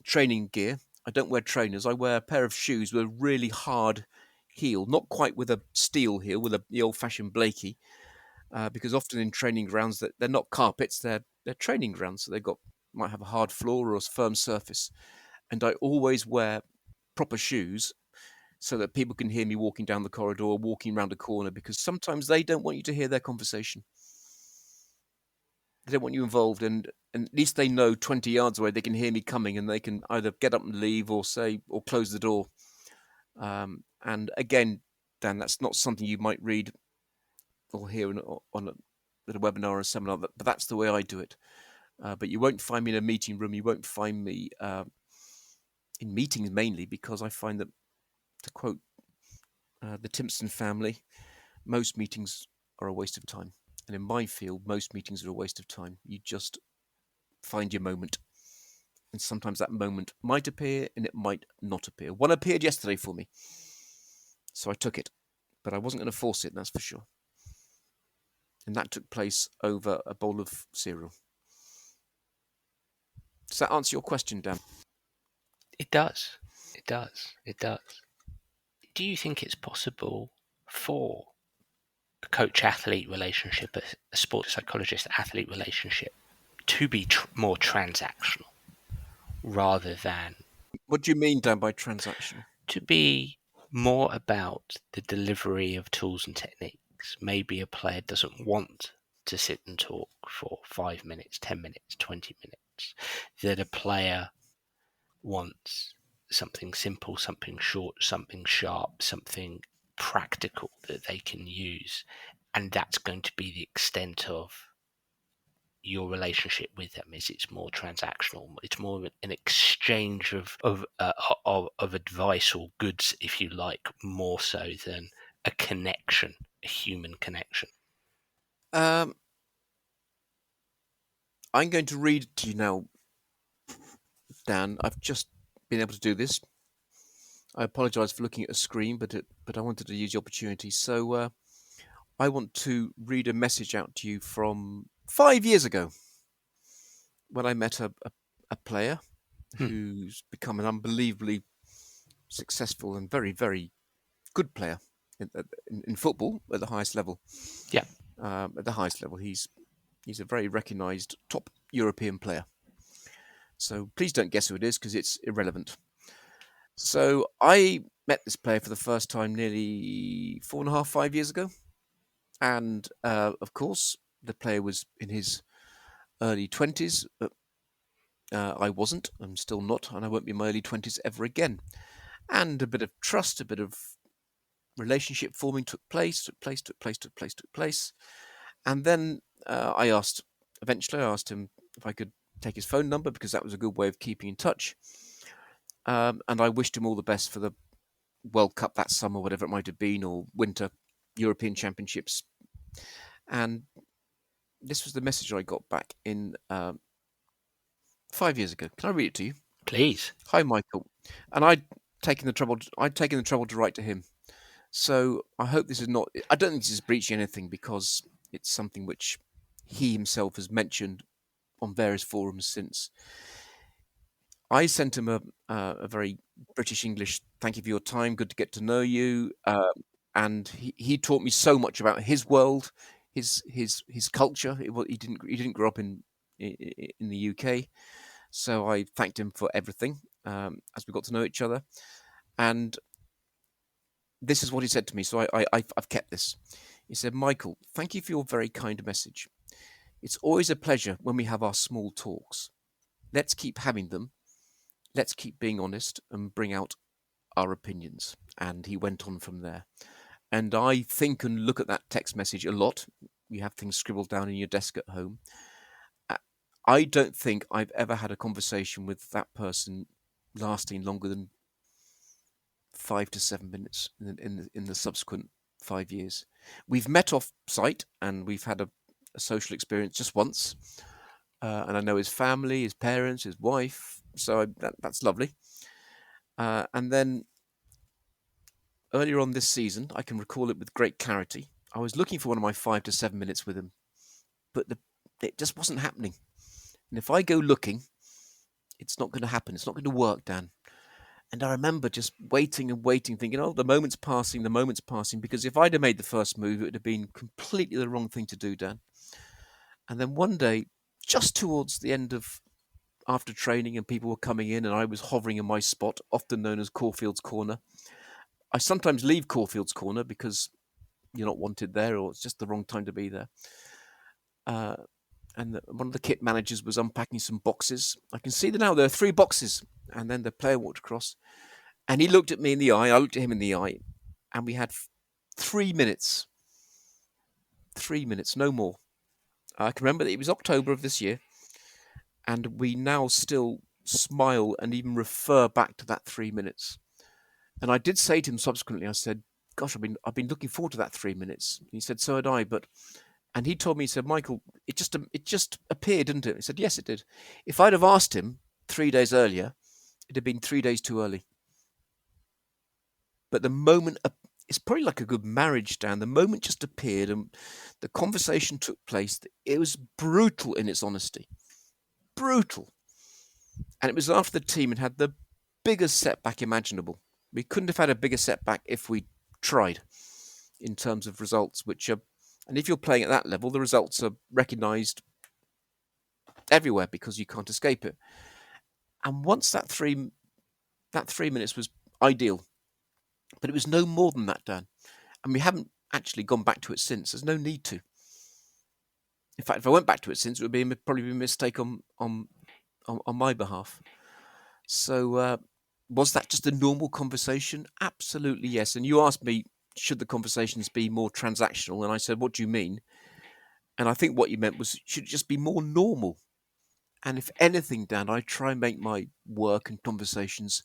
training gear. I don't wear trainers. I wear a pair of shoes with a really hard heel, not quite with a steel heel, with the old-fashioned Blakey, because often in training grounds that they're not carpets, they're training grounds, so might have a hard floor or a firm surface. And I always wear proper shoes so that people can hear me walking down the corridor or walking around a corner, because sometimes they don't want you to hear their conversation. They don't want you involved, and at least they know 20 yards away they can hear me coming, and they can either get up and leave or close the door. And again, Dan, that's not something you might read or hear on a webinar or a seminar, but that's the way I do it. But you won't find me in a meeting room. You won't find me in meetings, mainly because I find that, to quote the Timpson family, most meetings are a waste of time. And in my field, most meetings are a waste of time. You just find your moment. And sometimes that moment might appear and it might not appear. One appeared yesterday for me, so I took it. But I wasn't going to force it, that's for sure. and that took place over a bowl of cereal. Does that answer your question, Dan? It does. It does. It does. Do you think it's possible for a coach-athlete relationship, a sports psychologist-athlete relationship, to be more transactional rather than What do you mean, Dan, by transactional? to be more about the delivery of tools and techniques? Maybe a player doesn't want to sit and talk for 5 minutes, 10 minutes, 20 minutes. That a player wants something simple, something short, something sharp, something practical that they can use. And that's going to be the extent of your relationship with them. Is it's more transactional, it's more an exchange of advice or goods, if you like, more so than a connection, a human connection. I'm going to read to you now, Dan. I've just been able to do this. I apologise for looking at a screen, but I wanted to use the opportunity. So I want to read a message out to you from 5 years ago, when I met a player who's become an unbelievably successful and very, very good player in football at the highest level. Yeah. At the highest level, he's a very recognised top European player. So please don't guess who it is, because it's irrelevant. So I met this player for the first time nearly 4.5, 5 years ago. And of course, the player was in his early 20s. I wasn't. I'm still not. And I won't be in my early 20s ever again. And a bit of trust, a bit of relationship forming took place. And then eventually I asked him if I could take his phone number, because that was a good way of keeping in touch. And I wished him all the best for the World Cup that summer, whatever it might have been, or Winter European Championships. And this was the message I got back in 5 years ago. Can I read it to you? Please. Hi, Michael. And I'd taken the trouble to write to him. So I hope this is not. I don't think this is breaching anything, because it's something which he himself has mentioned on various forums since. I sent him a very British English "thank you for your time, good to get to know you," and he taught me so much about his world, his culture. He didn't grow up in the UK, so I thanked him for everything as we got to know each other. And this is what he said to me. So I've kept this. He said, "Michael, thank you for your very kind message. It's always a pleasure when we have our small talks. Let's keep having them. Let's keep being honest and bring out our opinions." And he went on from there. And I think and look at that text message a lot. You have things scribbled down in your desk at home. I don't think I've ever had a conversation with that person lasting longer than 5 to 7 minutes in the subsequent 5 years. We've met off site, and we've had a social experience just once. And I know his family, his parents, his wife. So that's lovely. And then earlier on this season, I can recall it with great clarity. I was looking for one of my 5 to 7 minutes with him, but it just wasn't happening. And if I go looking, it's not going to happen. It's not going to work, Dan. And I remember just waiting and waiting, thinking, oh, the moment's passing, because if I'd have made the first move, it would have been completely the wrong thing to do, Dan. And then one day, just towards the end of after training and people were coming in and I was hovering in my spot, often known as Caulfield's Corner. I sometimes leave Caulfield's Corner because you're not wanted there, or it's just the wrong time to be there. And one of the kit managers was unpacking some boxes. I can see that now. There are 3 boxes. And then the player walked across and he looked at me in the eye. I looked at him in the eye, and we had 3 minutes. 3 minutes, no more. I can remember that it was October of this year, and we now still smile and even refer back to that 3 minutes. And I did say to him subsequently, I said, "Gosh, I've been looking forward to that 3 minutes." And he said, "So had I." And he told me, he said, "Michael, it just appeared, didn't it?" He said, "Yes, it did. If I'd have asked him 3 days earlier, it'd have been 3 days too early." But the moment it's probably like a good marriage, Dan. The moment just appeared and the conversation took place. It was brutal in its honesty. Brutal. And it was after the team had the biggest setback imaginable. We couldn't have had a bigger setback if we tried in terms of results, which are, and if you're playing at that level, the results are recognised everywhere because you can't escape it. And once that 3 minutes was ideal, but it was no more than that, Dan. And we haven't actually gone back to it since. There's no need to. In fact, if I went back to it since, it would probably be a mistake on my behalf. So was that just a normal conversation? Absolutely yes. And you asked me, should the conversations be more transactional? And I said, what do you mean? And I think what you meant was, should it just be more normal? And if anything, Dan, I try and make my work and conversations,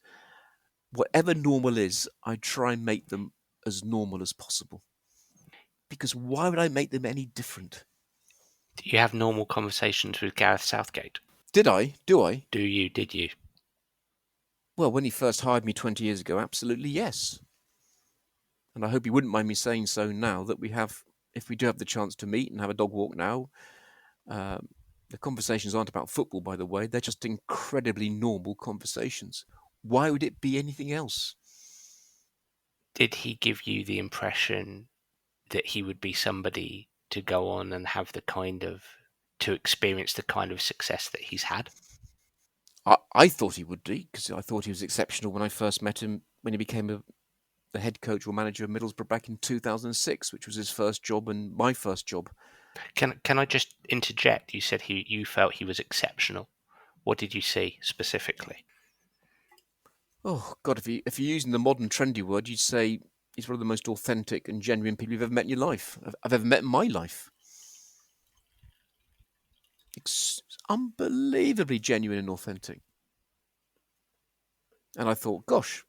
whatever normal is, I try and make them as normal as possible. Because why would I make them any different? Do you have normal conversations with Gareth Southgate? Did I? Do I? Did you? Well, when he first hired me 20 years ago, absolutely yes. And I hope you wouldn't mind me saying so now that if we do have the chance to meet and have a dog walk now, the conversations aren't about football, by the way. They're just incredibly normal conversations. Why would it be anything else? Did he give you the impression that he would be somebody to go on and have to experience the kind of success that he's had? I thought he would be, because I thought he was exceptional when I first met him, when he became the head coach or manager of Middlesbrough back in 2006, which was his first job and my first job. Can I just interject? You said you felt he was exceptional. What did you see specifically? Oh God, if you're using the modern trendy word, you'd say he's one of the most authentic and genuine people you've ever met in your life. I've ever met in my life. It's unbelievably genuine and authentic. And I thought, gosh,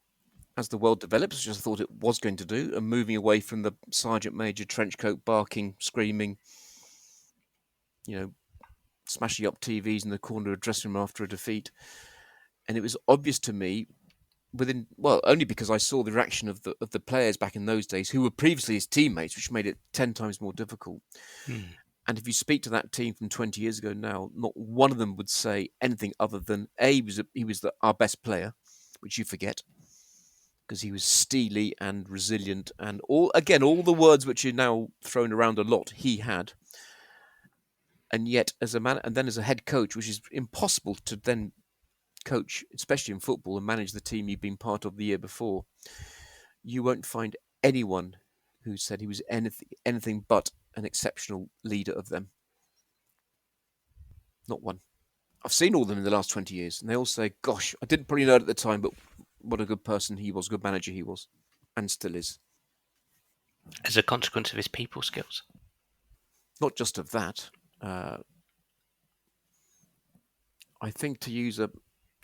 as the world develops, which I thought it was going to do, and moving away from the sergeant major trench coat barking, screaming, smashing up TVs in the corner of a dressing room after a defeat. And it was obvious to me only because I saw the reaction of the players back in those days who were previously his teammates, which made it 10 times more difficult. And if you speak to that team from 20 years ago now, not one of them would say anything other than he was our best player, which you forget, because he was steely and resilient and all the words which are now thrown around a lot he had. And yet as a man, and then as a head coach, which is impossible to then coach, especially in football, and manage the team you've been part of the year before, you won't find anyone who said he was anything but an exceptional leader of them. Not one. I've seen all of them in the last 20 years, and they all say, gosh, I didn't probably know it at the time, but what a good person he was, good manager he was, and still is. As a consequence of his people skills? Not just of that. I think, to use the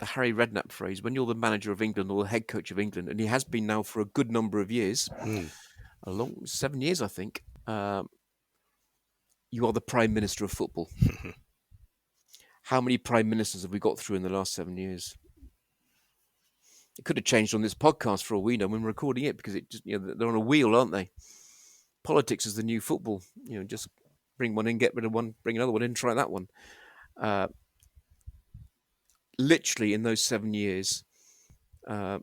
Harry Redknapp phrase, when you're the manager of England or the head coach of England, and he has been now for a good number of years, 7 years, I think, you are the Prime Minister of football. How many Prime Ministers have we got through in the last 7 years? It could have changed on this podcast for all we know when we're recording it, because they're on a wheel, aren't they? Politics is the new football. Just bring one in, get rid of one, bring another one in, try that one. Literally in those 7 years, as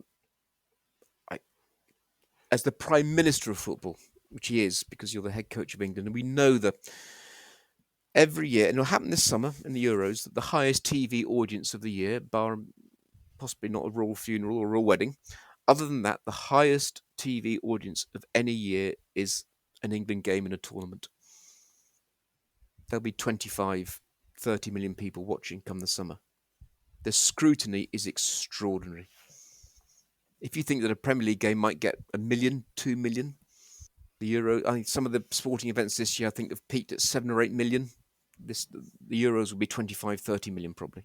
the Prime Minister of football, which he is because you're the head coach of England, and we know that every year, and it'll happen this summer in the Euros, that the highest TV audience of the year, bar possibly not a royal funeral or a royal wedding, other than that, the highest TV audience of any year is an England game in a tournament. There'll be 25, 30 million people watching come the summer. The scrutiny is extraordinary. If you think that a Premier League game might get 1 million, 2 million, the Euro, I think some of the sporting events this year, I think, have peaked at 7 or 8 million. The Euros will be 25, 30 million probably.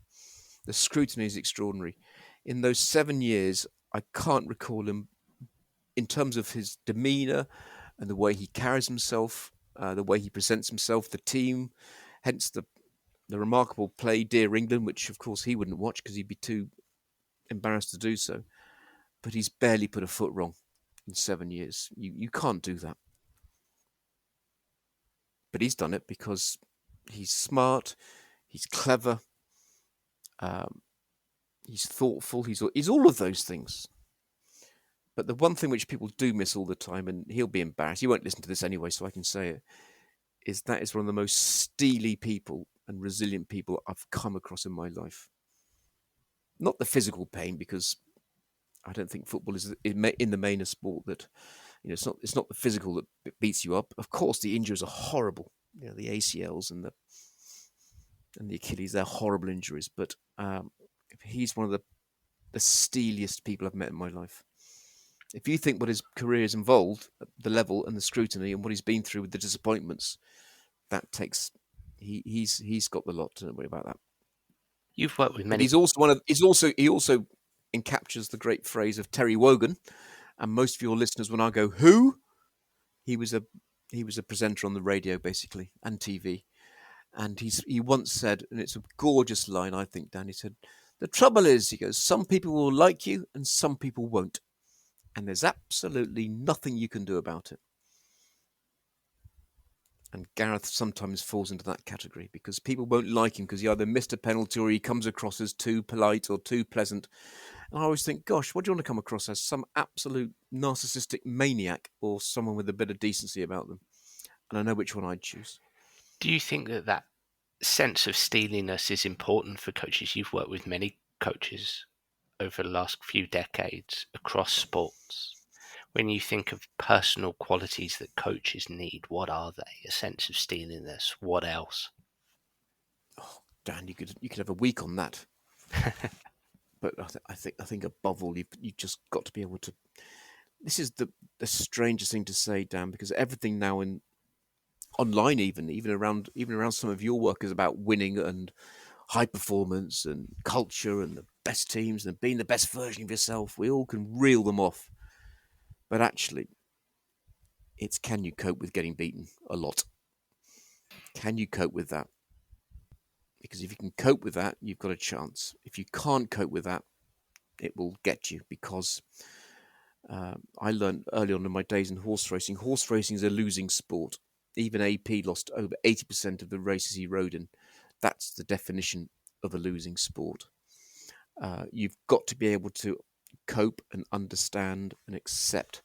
The scrutiny is extraordinary. In those 7 years, I can't recall him, in terms of his demeanour and the way he carries himself, the way he presents himself, the team, hence the remarkable play Dear England, which of course he wouldn't watch because he'd be too embarrassed to do so. But he's barely put a foot wrong. in 7 years. You can't do that. But he's done it because he's smart, he's clever, um, he's thoughtful, he's all of those things. But the one thing which people do miss all the time, and he'll be embarrassed, he won't listen to this anyway, so I can say it, is that is one of the most steely people and resilient people I've come across in my life. Not the physical pain, because I don't think football is in the main a sport that, it's not the physical that beats you up. Of course, the injuries are horrible. The ACLs and the Achilles, they're horrible injuries. But he's one of the steeliest people I've met in my life. If you think what his career is involved, the level and the scrutiny and what he's been through with the disappointments, that takes he's got the lot. Don't worry about that. You've worked with But many. he also encaptures the great phrase of Terry Wogan, and most of your listeners, when I go, who? He was a presenter on the radio basically and TV, and he once said, and it's a gorgeous line, I think, Dan. He said, "The trouble is," he goes, "some people will like you and some people won't, and there's absolutely nothing you can do about it." And Gareth sometimes falls into that category because people won't like him because he either missed a penalty or he comes across as too polite or too pleasant. And I always think, gosh, what do you want to come across as? Some absolute narcissistic maniac or someone with a bit of decency about them? And I know which one I'd choose. Do you think that sense of steeliness is important for coaches? You've worked with many coaches over the last few decades across sports. When you think of personal qualities that coaches need, what are they? A sense of steeliness. What else? Oh, Dan, you could have a week on that. But I think above all, you just got to be able to. This is the strangest thing to say, Dan, because everything now in online, even around some of your work, is about winning and high performance and culture and the best teams and being the best version of yourself. We all can reel them off, but actually, it's can you cope with getting beaten a lot? Can you cope with that? Because if you can cope with that, you've got a chance. If you can't cope with that, it will get you. Because I learned early on in my days in horse racing. Horse racing is a losing sport. Even AP lost over 80% of the races he rode in. That's the definition of a losing sport. You've got to be able to cope and understand and accept,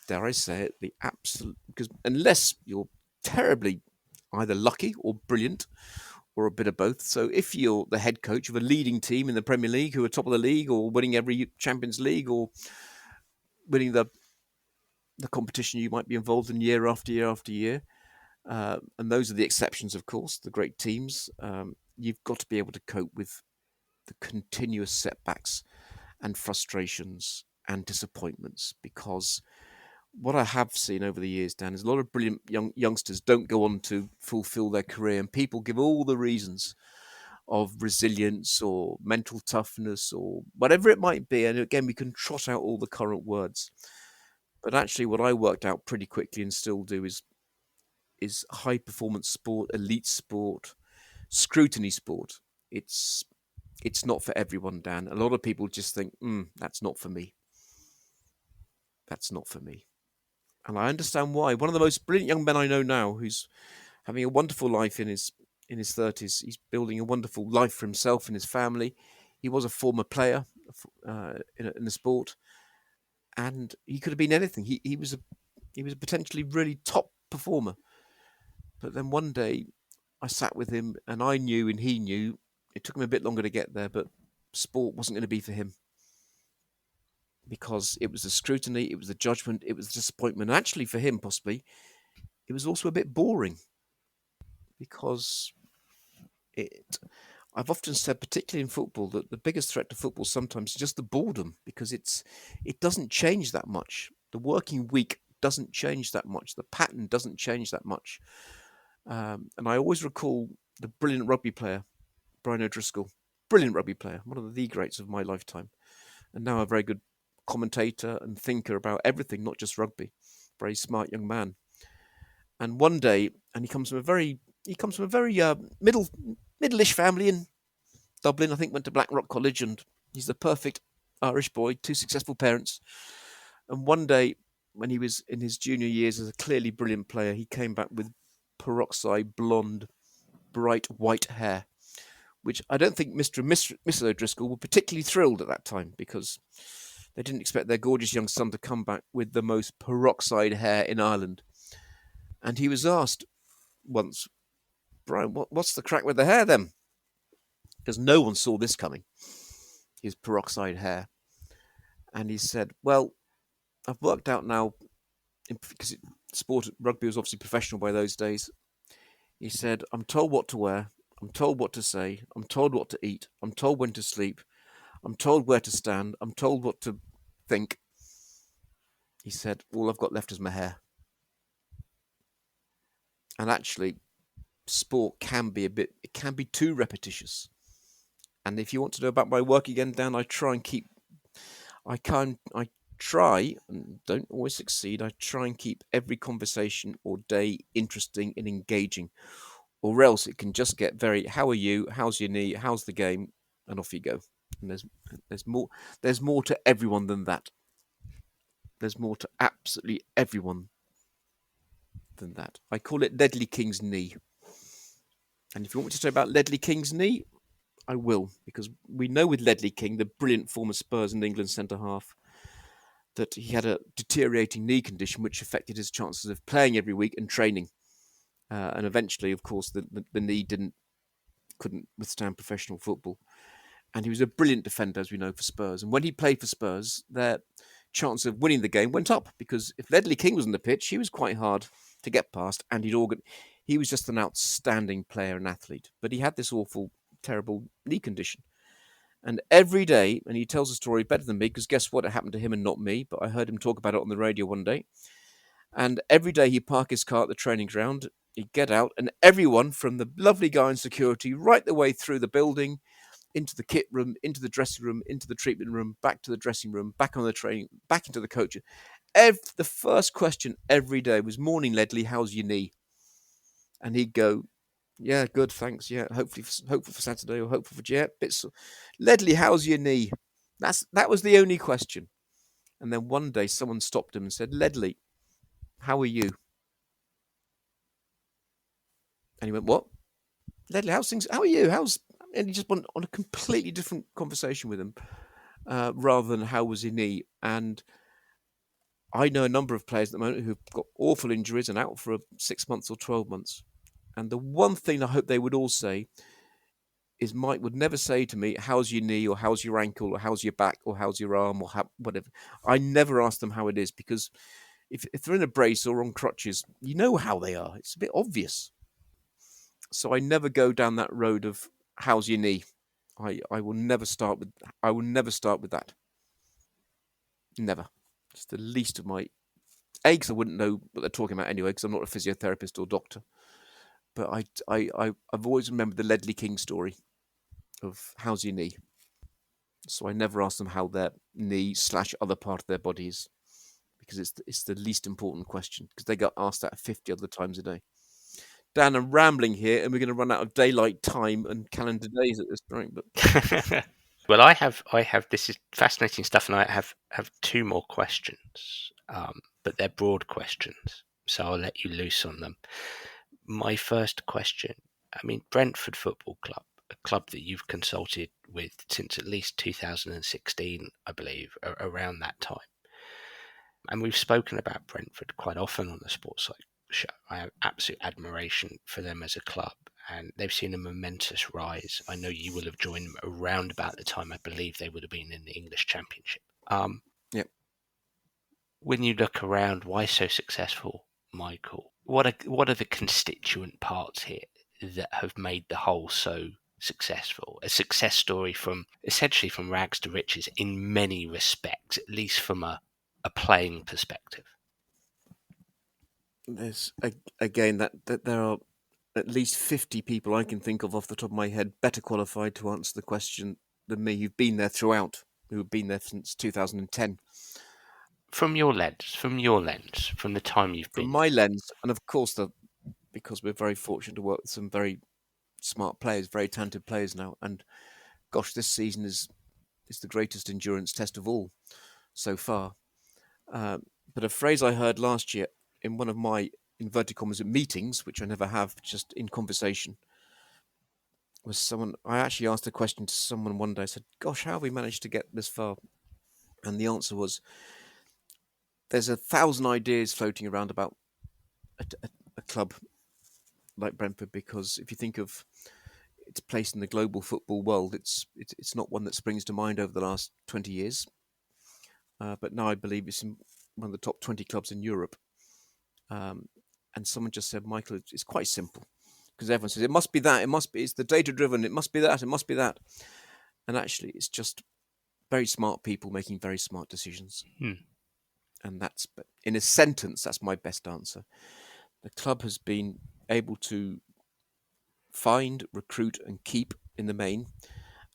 dare I say it, the absolute, because unless you're terribly either lucky or brilliant or a bit of both. So if you're the head coach of a leading team in the Premier League who are top of the league or winning every Champions League or winning the competition you might be involved in year after year after year, and those are the exceptions, of course, the great teams, you've got to be able to cope with the continuous setbacks and frustrations and disappointments. Because what I have seen over the years, Dan, is a lot of brilliant youngsters don't go on to fulfill their career, and people give all the reasons of resilience or mental toughness or whatever it might be. And again, we can trot out all the current words. But actually, what I worked out pretty quickly and still do is high performance sport, elite sport, scrutiny sport. It's not for everyone, Dan. A lot of people just think, that's not for me. That's not for me. And I understand why. One of the most brilliant young men I know now, who's having a wonderful life in his 30s. He's building a wonderful life for himself and his family. He was a former player in the sport, and he could have been anything. He was a potentially really top performer. But then one day, I sat with him, and I knew, and he knew. It took him a bit longer to get there, but sport wasn't going to be for him. Because it was the scrutiny, it was the judgment, it was the disappointment. And actually, for him, possibly, it was also a bit boring. Because I've often said, particularly in football, that the biggest threat to football sometimes is just the boredom, because it doesn't change that much. The working week doesn't change that much. The pattern doesn't change that much. And I always recall the brilliant rugby player, Brian O'Driscoll, brilliant rugby player, one of the greats of my lifetime, and now a very good commentator and thinker about everything, not just rugby. Very smart young man. And one day, and he comes from a very middle-ish family in Dublin. I think went to Blackrock College, and he's the perfect Irish boy, two successful parents. And one day, when he was in his junior years as a clearly brilliant player, he came back with peroxide blonde, bright white hair, which I don't think Mr. and Mrs. O'Driscoll were particularly thrilled at that time, because they didn't expect their gorgeous young son to come back with the most peroxide hair in Ireland. And he was asked once, Brian, what's the crack with the hair then? Because no one saw this coming, his peroxide hair. And he said, well, I've worked out now, because rugby was obviously professional by those days. He said, I'm told what to wear, I'm told what to say, I'm told what to eat, I'm told when to sleep, I'm told where to stand, I'm told what to think. He said, all I've got left is my hair. And actually, sport can be too repetitious. And if you want to know about my work again, Dan, I try and don't always succeed. I try and keep every conversation or day interesting and engaging, or else it can just get very, how are you? How's your knee? How's the game? And off you go. And there's more to everyone than that. There's more to absolutely everyone than that. I call it Ledley King's knee. And if you want me to say about Ledley King's knee, I will, because we know with Ledley King, the brilliant former Spurs and England centre-half, that he had a deteriorating knee condition which affected his chances of playing every week and training. And eventually, of course, the knee couldn't withstand professional football. And he was a brilliant defender, as we know, for Spurs. And when he played for Spurs, their chance of winning the game went up, because if Ledley King was on the pitch, he was quite hard to get past, and he was just an outstanding player and athlete. But he had this awful, terrible knee condition. And every day, and he tells a story better than me, because guess what? It happened to him and not me, but I heard him talk about it on the radio one day. And every day he'd park his car at the training ground, he'd get out, and everyone from the lovely guy in security right the way through the building, into the kit room, into the dressing room, into the treatment room, back to the dressing room, back on the training, back into the coach. The first question every day was, morning, Ledley, how's your knee? And he'd go, yeah, good, thanks. Yeah, hopefully for Saturday, or hopefully for bits. Ledley, how's your knee? That was the only question. And then one day someone stopped him and said, Ledley, how are you? And he went, what? Ledley, how's things? How are you? And he just went on a completely different conversation with him, rather than how was your knee. And I know a number of players at the moment who've got awful injuries and out for 6 months or 12 months. And the one thing I hope they would all say is, Mike would never say to me, how's your knee, or how's your ankle, or how's your back, or how's your arm, or whatever. I never ask them how it is, because if they're in a brace or on crutches, you know how they are. It's a bit obvious. So I never go down that road of how's your knee. I will never start with that. Never. It's the least of my eggs. I wouldn't know what they're talking about anyway, because I'm not a physiotherapist or doctor. But I've always remembered the Ledley King story of how's your knee. So I never ask them how their knee / other part of their body is, because it's the least important question, because they got asked that 50 other times a day. Dan, I'm rambling here, and we're going to run out of daylight time and calendar days at this point. But well, I have this is fascinating stuff, and I have two more questions, but they're broad questions, so I'll let you loose on them. My first question, I mean, Brentford Football Club, a club that you've consulted with since at least 2016, I believe, around that time. And we've spoken about Brentford quite often on the Sports Psych show. I have absolute admiration for them as a club, and they've seen a momentous rise. I know you will have joined them around about the time I believe they would have been in the English Championship. Yep. When you look around, why so successful, Michael? What are the constituent parts here that have made the whole so successful? A success story essentially from rags to riches in many respects, at least from a playing perspective. There's again that there are at least 50 people I can think of off the top of my head better qualified to answer the question than me, who've been there throughout, who have been there since 2010. From your lens, from the time you've been. From my lens, and of course, because we're very fortunate to work with some very smart players, very talented players now, and gosh, this season is the greatest endurance test of all so far. But a phrase I heard last year in one of my inverted commas meetings, which I never have, just in conversation, was someone. I actually asked a question to someone one day. I said, "Gosh, how have we managed to get this far?" And the answer was, "There's 1,000 ideas floating around about a club like Brentford, because if you think of its place in the global football world, it's not one that springs to mind over the last 20 years. But now I believe it's in one of the top 20 clubs in Europe." Um, and someone just said, "Michael, it's quite simple." Because everyone says it must be that, it's the data driven, it must be that, it must be that. And actually, it's just very smart people making very smart decisions. And that's, in a sentence, that's my best answer. The club has been able to find, recruit, and keep in the main,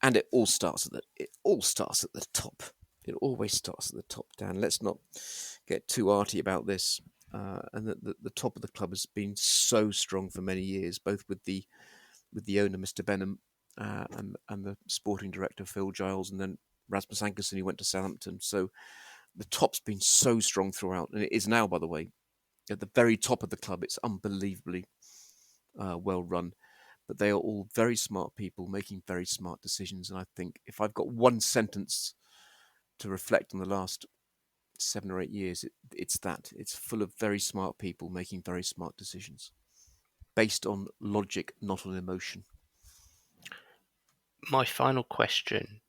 and it all starts at the top. It always starts at the top, Dan. Let's not get too arty about this. And the top of the club has been so strong for many years, both with the owner, Mr. Benham, and the sporting director, Phil Giles, and then Rasmus Ankerson, who went to Southampton. So the top's been so strong throughout, and it is now, by the way, at the very top of the club. It's unbelievably well run, but they are all very smart people making very smart decisions. And I think if I've got one sentence to reflect on the last 7 or 8 years, it's that. It's full of very smart people making very smart decisions based on logic, not on emotion. My final question: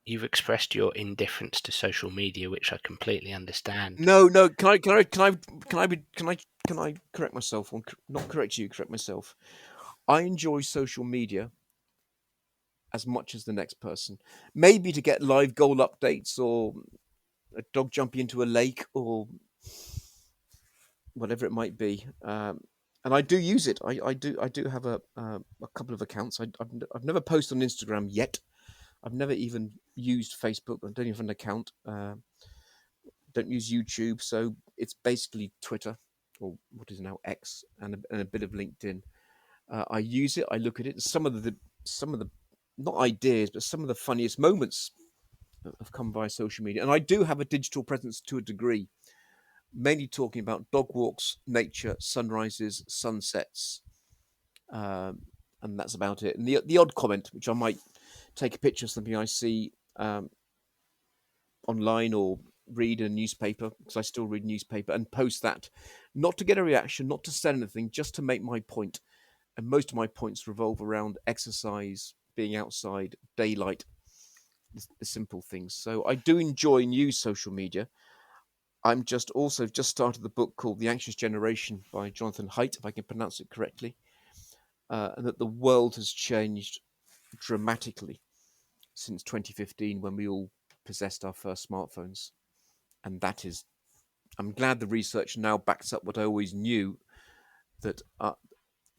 you've expressed your indifference to social media, which I completely understand. No. Can I correct myself? Or not correct you, correct myself. I enjoy social media as much as the next person. Maybe to get live goal updates, or a dog jumping into a lake, or whatever it might be. And I do use it. I do have a couple of accounts. I've never posted on Instagram yet. I've never even used Facebook. I don't even have an account. Don't use YouTube. So it's basically Twitter, or what is now X, and a bit of LinkedIn. I use it. I look at it. Some of the not ideas, but some of the funniest moments have come via social media. And I do have a digital presence to a degree, mainly talking about dog walks, nature, sunrises, sunsets, and that's about it. And the odd comment, which I might take a picture of something I see online, or read a newspaper, because I still read newspaper, and post that, not to get a reaction, not to say anything, just to make my point. And most of my points revolve around exercise, being outside, daylight, the simple things. So I do enjoy and use social media. I'm just started the book called The Anxious Generation by Jonathan Haidt, if I can pronounce it correctly, and that the world has changed dramatically since 2015, when we all possessed our first smartphones. And that is, I'm glad the research now backs up what I always knew, that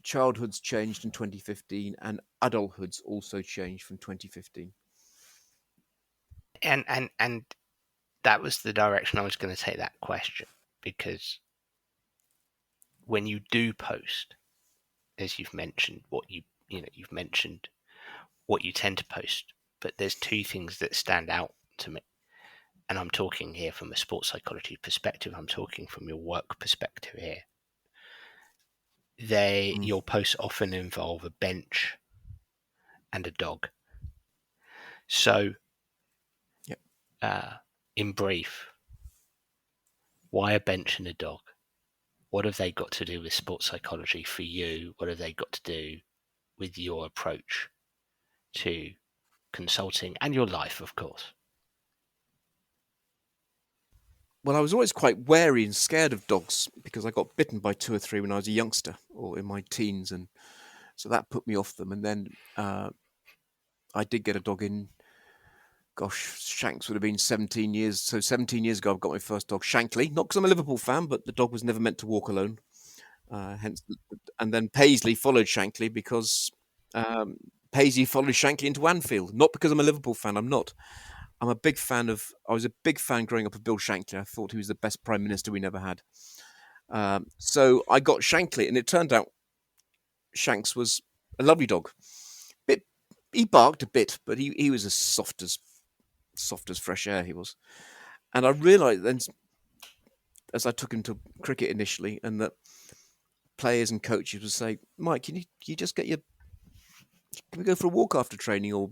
childhood's changed in 2015, and adulthood's also changed from 2015. And that was the direction I was going to take that question, because when you do post, as you've mentioned, you've mentioned what you tend to post, but there's two things that stand out to me. And I'm talking here from a sports psychology perspective. I'm talking from your work perspective here. Your posts often involve a bench and a dog. So, Yep. In brief, why a bench and a dog? What have they got to do with sports psychology for you? What have they got to do with your approach to consulting and your life, of course? Well, I was always quite wary and scared of dogs, because I got bitten by 2 or 3 when I was a youngster, or in my teens, and so that put me off them. And then I did get a dog in, Shanks would have been 17 years. So 17 years ago, I've got my first dog, Shankly. Not because I'm a Liverpool fan, but the dog was never meant to walk alone. And then Paisley followed Shankly, because Paisley followed Shankly into Anfield. Not because I'm a Liverpool fan. I'm not. I was a big fan growing up of Bill Shankly. I thought he was the best prime minister we never had. So I got Shankly, and it turned out Shanks was a lovely dog. He barked a bit, but he was as soft as fresh air. He was. And I realised then, as I took him to cricket initially, and that players and coaches would say, "Mike, can you just can we go for a walk after training, or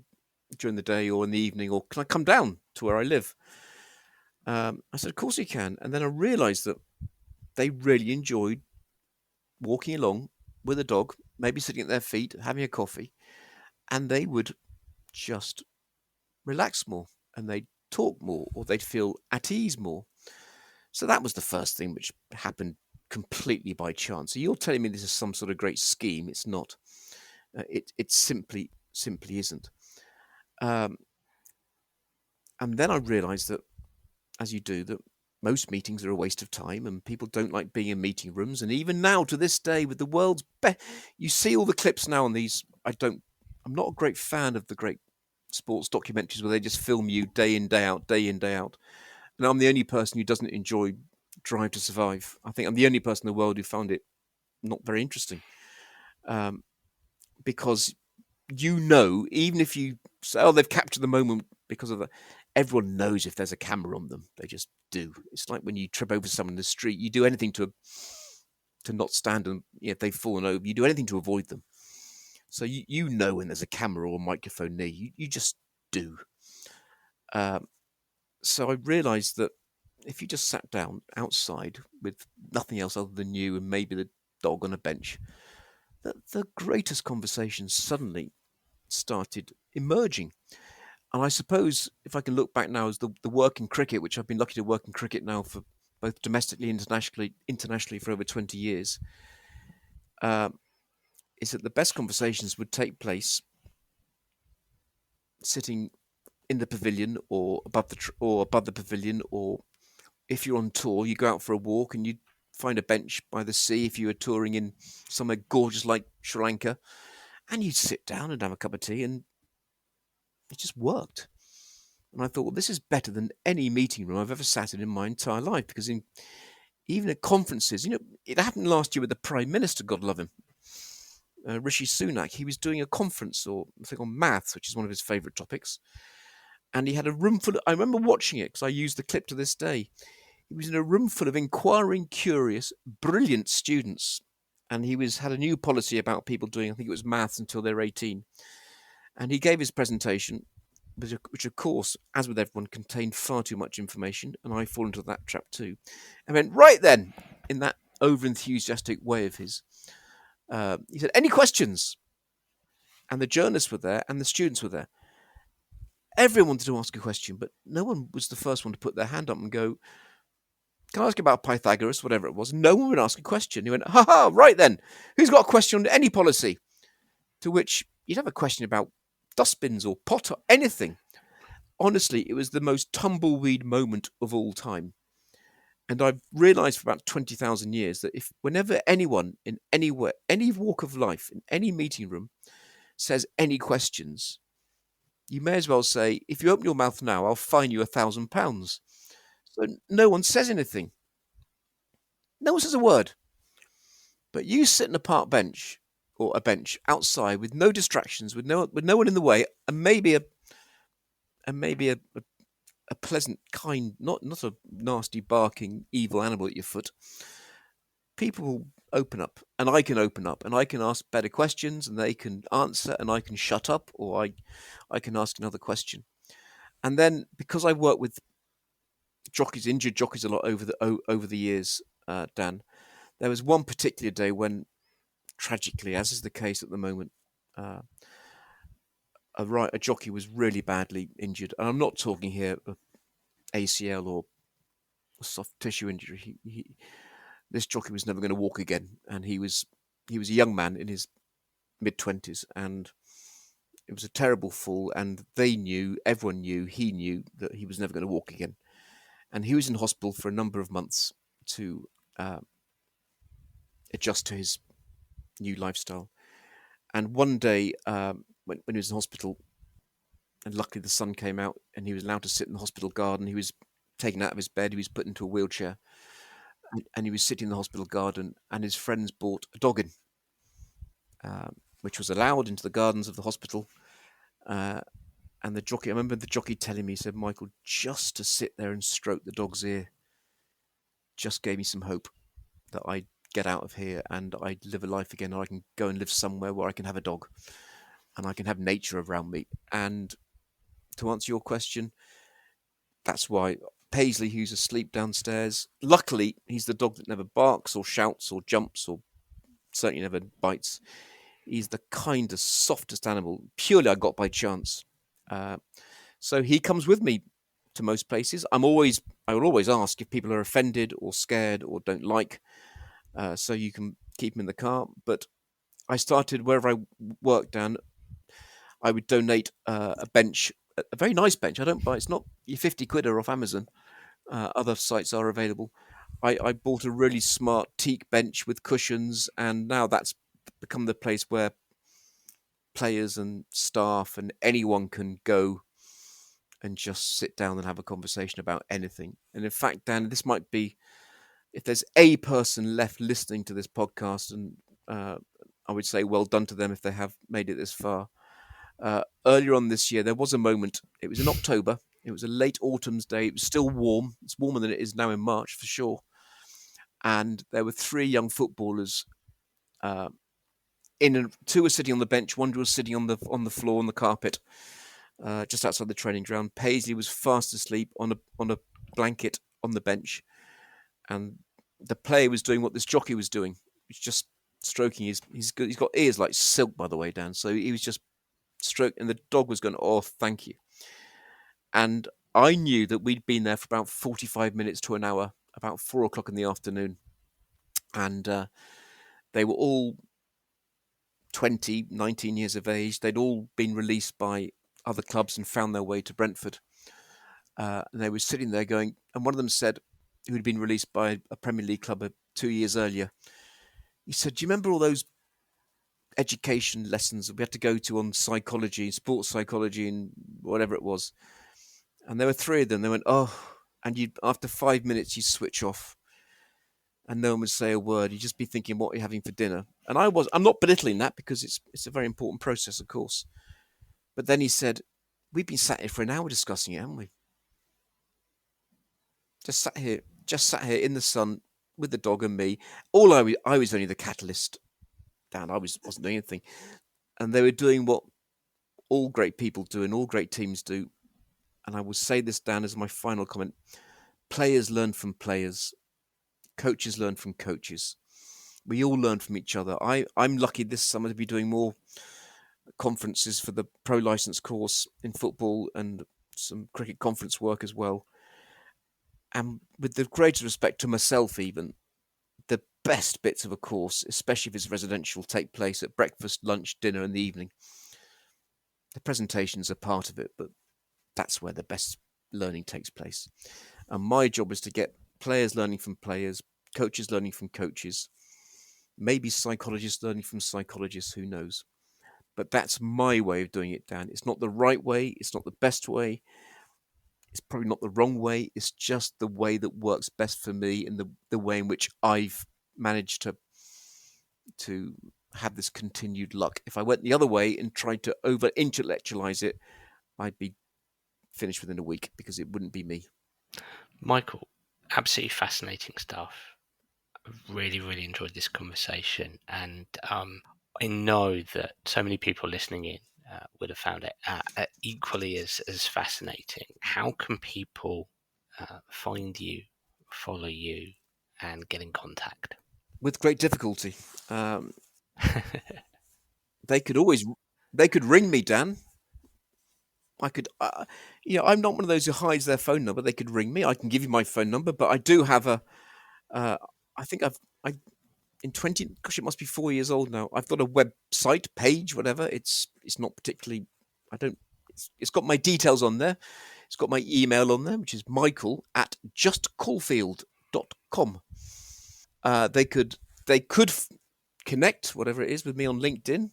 during the day, or in the evening, or can I come down to where I live?" I said, "Of course you can." And then I realised that they really enjoyed walking along with a dog, maybe sitting at their feet, having a coffee, and they would just relax more, and they'd talk more, or they'd feel at ease more. So that was the first thing which happened completely by chance. So you're telling me this is some sort of great scheme? It's not. It simply isn't. Um, and then I realised that, as you do, that most meetings are a waste of time, and people don't like being in meeting rooms. And even now, to this day, with the world's best, you see all the clips now on these. I'm not a great fan of the great sports documentaries where they just film you day in, day out, day in, day out. And I'm the only person who doesn't enjoy Drive to Survive. I think I'm the only person in the world who found it not very interesting, because even if you say, "Oh, they've captured the moment because of that," everyone knows if there's a camera on them. They just do. It's like when you trip over someone in the street. You do anything to not stand them. If they've fallen over, you do anything to avoid them. So you know when there's a camera or a microphone near you. You just do. So I realised that if you just sat down outside with nothing else other than you and maybe the dog on a bench, that the greatest conversations suddenly started emerging. And I suppose if I can look back now as the work in cricket, which I've been lucky to work in cricket now for both domestically and internationally for over 20 years, is that the best conversations would take place sitting in the pavilion or above the pavilion, or if you're on tour, you go out for a walk and you find a bench by the sea if you were touring in somewhere gorgeous like Sri Lanka, and you'd sit down and have a cup of tea, and it just worked. And I thought, well, this is better than any meeting room I've ever sat in my entire life, because even at conferences, it happened last year with the Prime Minister, God love him, Rishi Sunak. He was doing a conference or something on maths, which is one of his favourite topics. And he had a room full I remember watching it because I use the clip to this day. He was in a room full of inquiring, curious, brilliant students. And he had a new policy about people doing, I think it was maths until they're 18. And he gave his presentation, which of course, as with everyone, contained far too much information. And I fall into that trap too. And went, right then, in that over-enthusiastic way of his, he said, "Any questions?" And the journalists were there and the students were there. Everyone wanted to ask a question, but no one was the first one to put their hand up and go, "Can I ask about Pythagoras?" Whatever it was. No one would ask a question. He went, "Ha ha, right then. Who's got a question on any policy?" To which you'd have a question about dustbins or pot or anything. Honestly, it was the most tumbleweed moment of all time. And I've realised for about 20,000 years that whenever anyone in anywhere, any walk of life, in any meeting room, says any questions, you may as well say, "If you open your mouth now, I'll fine you £1,000. So no one says anything. No one says a word. But you sit on a park bench or a bench outside with no distractions, with no one in the way, and maybe a pleasant, kind, not a nasty, barking, evil animal at your foot. People will open up, and I can open up, and I can ask better questions, and they can answer, and I can shut up, or I can ask another question. And then, because I work with injured jockeys a lot over the years, Dan, there was one particular day when, tragically, as is the case at the moment, a jockey was really badly injured, and I'm not talking here of ACL or soft tissue injury. This jockey was never going to walk again, and he was a young man in his mid-20s, and it was a terrible fall. And everyone knew, he knew that he was never going to walk again, and he was in hospital for a number of months to adjust to his new lifestyle. And one day, when he was in hospital, and luckily the sun came out and he was allowed to sit in the hospital garden, he was taken out of his bed, he was put into a wheelchair, and he was sitting in the hospital garden, and his friends brought a dog in, which was allowed into the gardens of the hospital. And I remember the jockey telling me, he said, "Michael, just to sit there and stroke the dog's ear just gave me some hope that I'd get out of here and I'd live a life again, or I can go and live somewhere where I can have a dog and I can have nature around me. And to answer your question, that's why Paisley, who's asleep downstairs, luckily he's the dog that never barks or shouts or jumps or certainly never bites. He's the kindest, softest animal. Purely I got by chance. So he comes with me to most places. I will always ask if people are offended or scared or don't like, so you can keep him in the car. But I started wherever I worked, Dan. I would donate a bench, a very nice bench. I don't buy. It's not your 50 quid off Amazon. Other sites are available. I bought a really smart teak bench with cushions, and now that's become the place where players and staff and anyone can go and just sit down and have a conversation about anything. And in fact, Dan, this might be, if there's a person left listening to this podcast, and I would say well done to them if they have made it this far. Earlier on this year, there was a moment. It was in October. It was a late autumn's day. It was still warm. It's warmer than it is now in March, for sure. And there were three young footballers. Two were sitting on the bench. One was sitting on the floor on the carpet, just outside the training ground. Paisley was fast asleep on a blanket on the bench, and the player was doing what this jockey was doing. He's just stroking his. He's got ears like silk, by the way, Dan. So he was just stroking, and the dog was going, "Oh, thank you." And I knew that we'd been there for about 45 minutes to an hour, about 4:00 in the afternoon, and they were all 20, 19 years of age. They'd all been released by other clubs and found their way to Brentford. And they were sitting there going, and one of them said, who'd been released by a Premier League club 2 years earlier, he said, "Do you remember all those education lessons that we had to go to on psychology, sports psychology and whatever it was?" And there were three of them. They went, "Oh," and after 5 minutes, you switch off. And no one would say a word. You'd just be thinking, what are you having for dinner? And I'm not belittling that, because it's a very important process, of course. But then he said, "We've been sat here for an hour discussing it, haven't we? Just sat here in the sun with the dog and me. I was only the catalyst, Dan. I wasn't doing anything. And they were doing what all great people do and all great teams do. And I will say this, Dan, as my final comment. Players learn from players. Coaches learn from coaches. We all learn from each other. I'm lucky this summer to be doing more conferences for the pro license course in football and some cricket conference work as well. And with the greatest respect to myself, even, the best bits of a course, especially if it's residential, take place at breakfast, lunch, dinner, and the evening. The presentations are part of it, but that's where the best learning takes place. And my job is to get players learning from players, coaches learning from coaches, maybe psychologists learning from psychologists, who knows. But that's my way of doing it, Dan. It's not the right way. It's not the best way. It's probably not the wrong way. It's just the way that works best for me, and the way in which I've managed to have this continued luck. If I went the other way and tried to over-intellectualize it, I'd be finished within a week, because it wouldn't be me. Michael, absolutely fascinating stuff. I've really, really enjoyed this conversation, and I know that so many people listening in would have found it equally as fascinating. How can people find you, follow you, and get in contact? With great difficulty. They could ring me, Dan. I could, I'm not one of those who hides their phone number. They could ring me. I can give you my phone number, but I do have I think in 20, gosh, it must be 4 years old now. I've got a website page, whatever. It's not particularly, it's got my details on there. It's got my email on there, which is michael@justcaulfield.com. They could connect, whatever it is, with me on LinkedIn,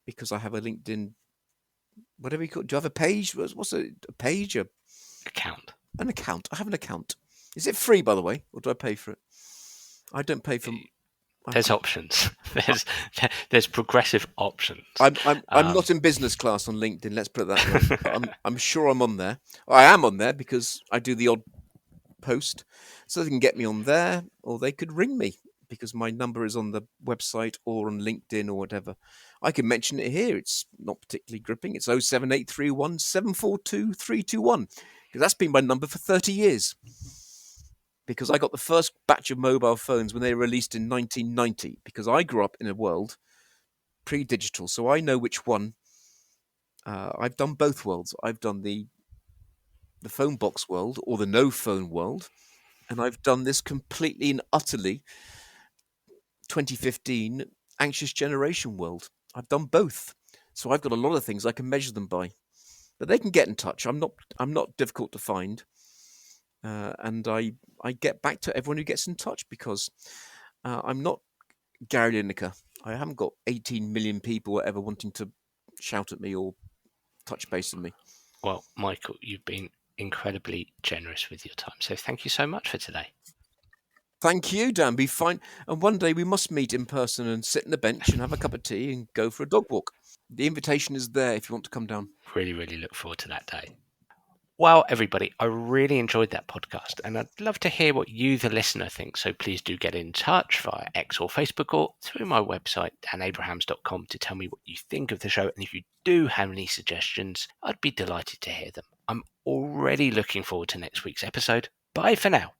because I have a LinkedIn, whatever you call it. Do you have a page? What's a page? Account. An account. I have an account. Is it free, by the way, or do I pay for it? I don't pay for. There's options. There's progressive options. I'm not in business class on LinkedIn. Let's put it that way. I'm sure I'm on there. I am on there because I do the odd post. So they can get me on there, or they could ring me because my number is on the website or on LinkedIn or whatever. I can mention it here. It's not particularly gripping. It's 07831 742 321 because that's been my number for 30 years. Because I got the first batch of mobile phones when they were released in 1990, because I grew up in a world pre-digital, so I know which one. I've done both worlds. I've done the phone box world or the no phone world, and I've done this completely and utterly 2015 anxious generation world. I've done both, so I've got a lot of things I can measure them by. But they can get in touch. I'm not difficult to find, and I get back to everyone who gets in touch because I'm not Gary Lineker. I haven't got 18 million people or whatever wanting to shout at me or touch base with me. Well, Michael, you've been incredibly generous with your time. So thank you so much for today. Thank you, Dan. Be fine. And one day we must meet in person and sit on the bench and have a cup of tea and go for a dog walk. The invitation is there if you want to come down. Really, really look forward to that day. Well, everybody, I really enjoyed that podcast and I'd love to hear what you, the listener, think. So please do get in touch via X or Facebook or through my website, danabrahams.com, to tell me what you think of the show. And if you do have any suggestions, I'd be delighted to hear them. I'm already looking forward to next week's episode. Bye for now.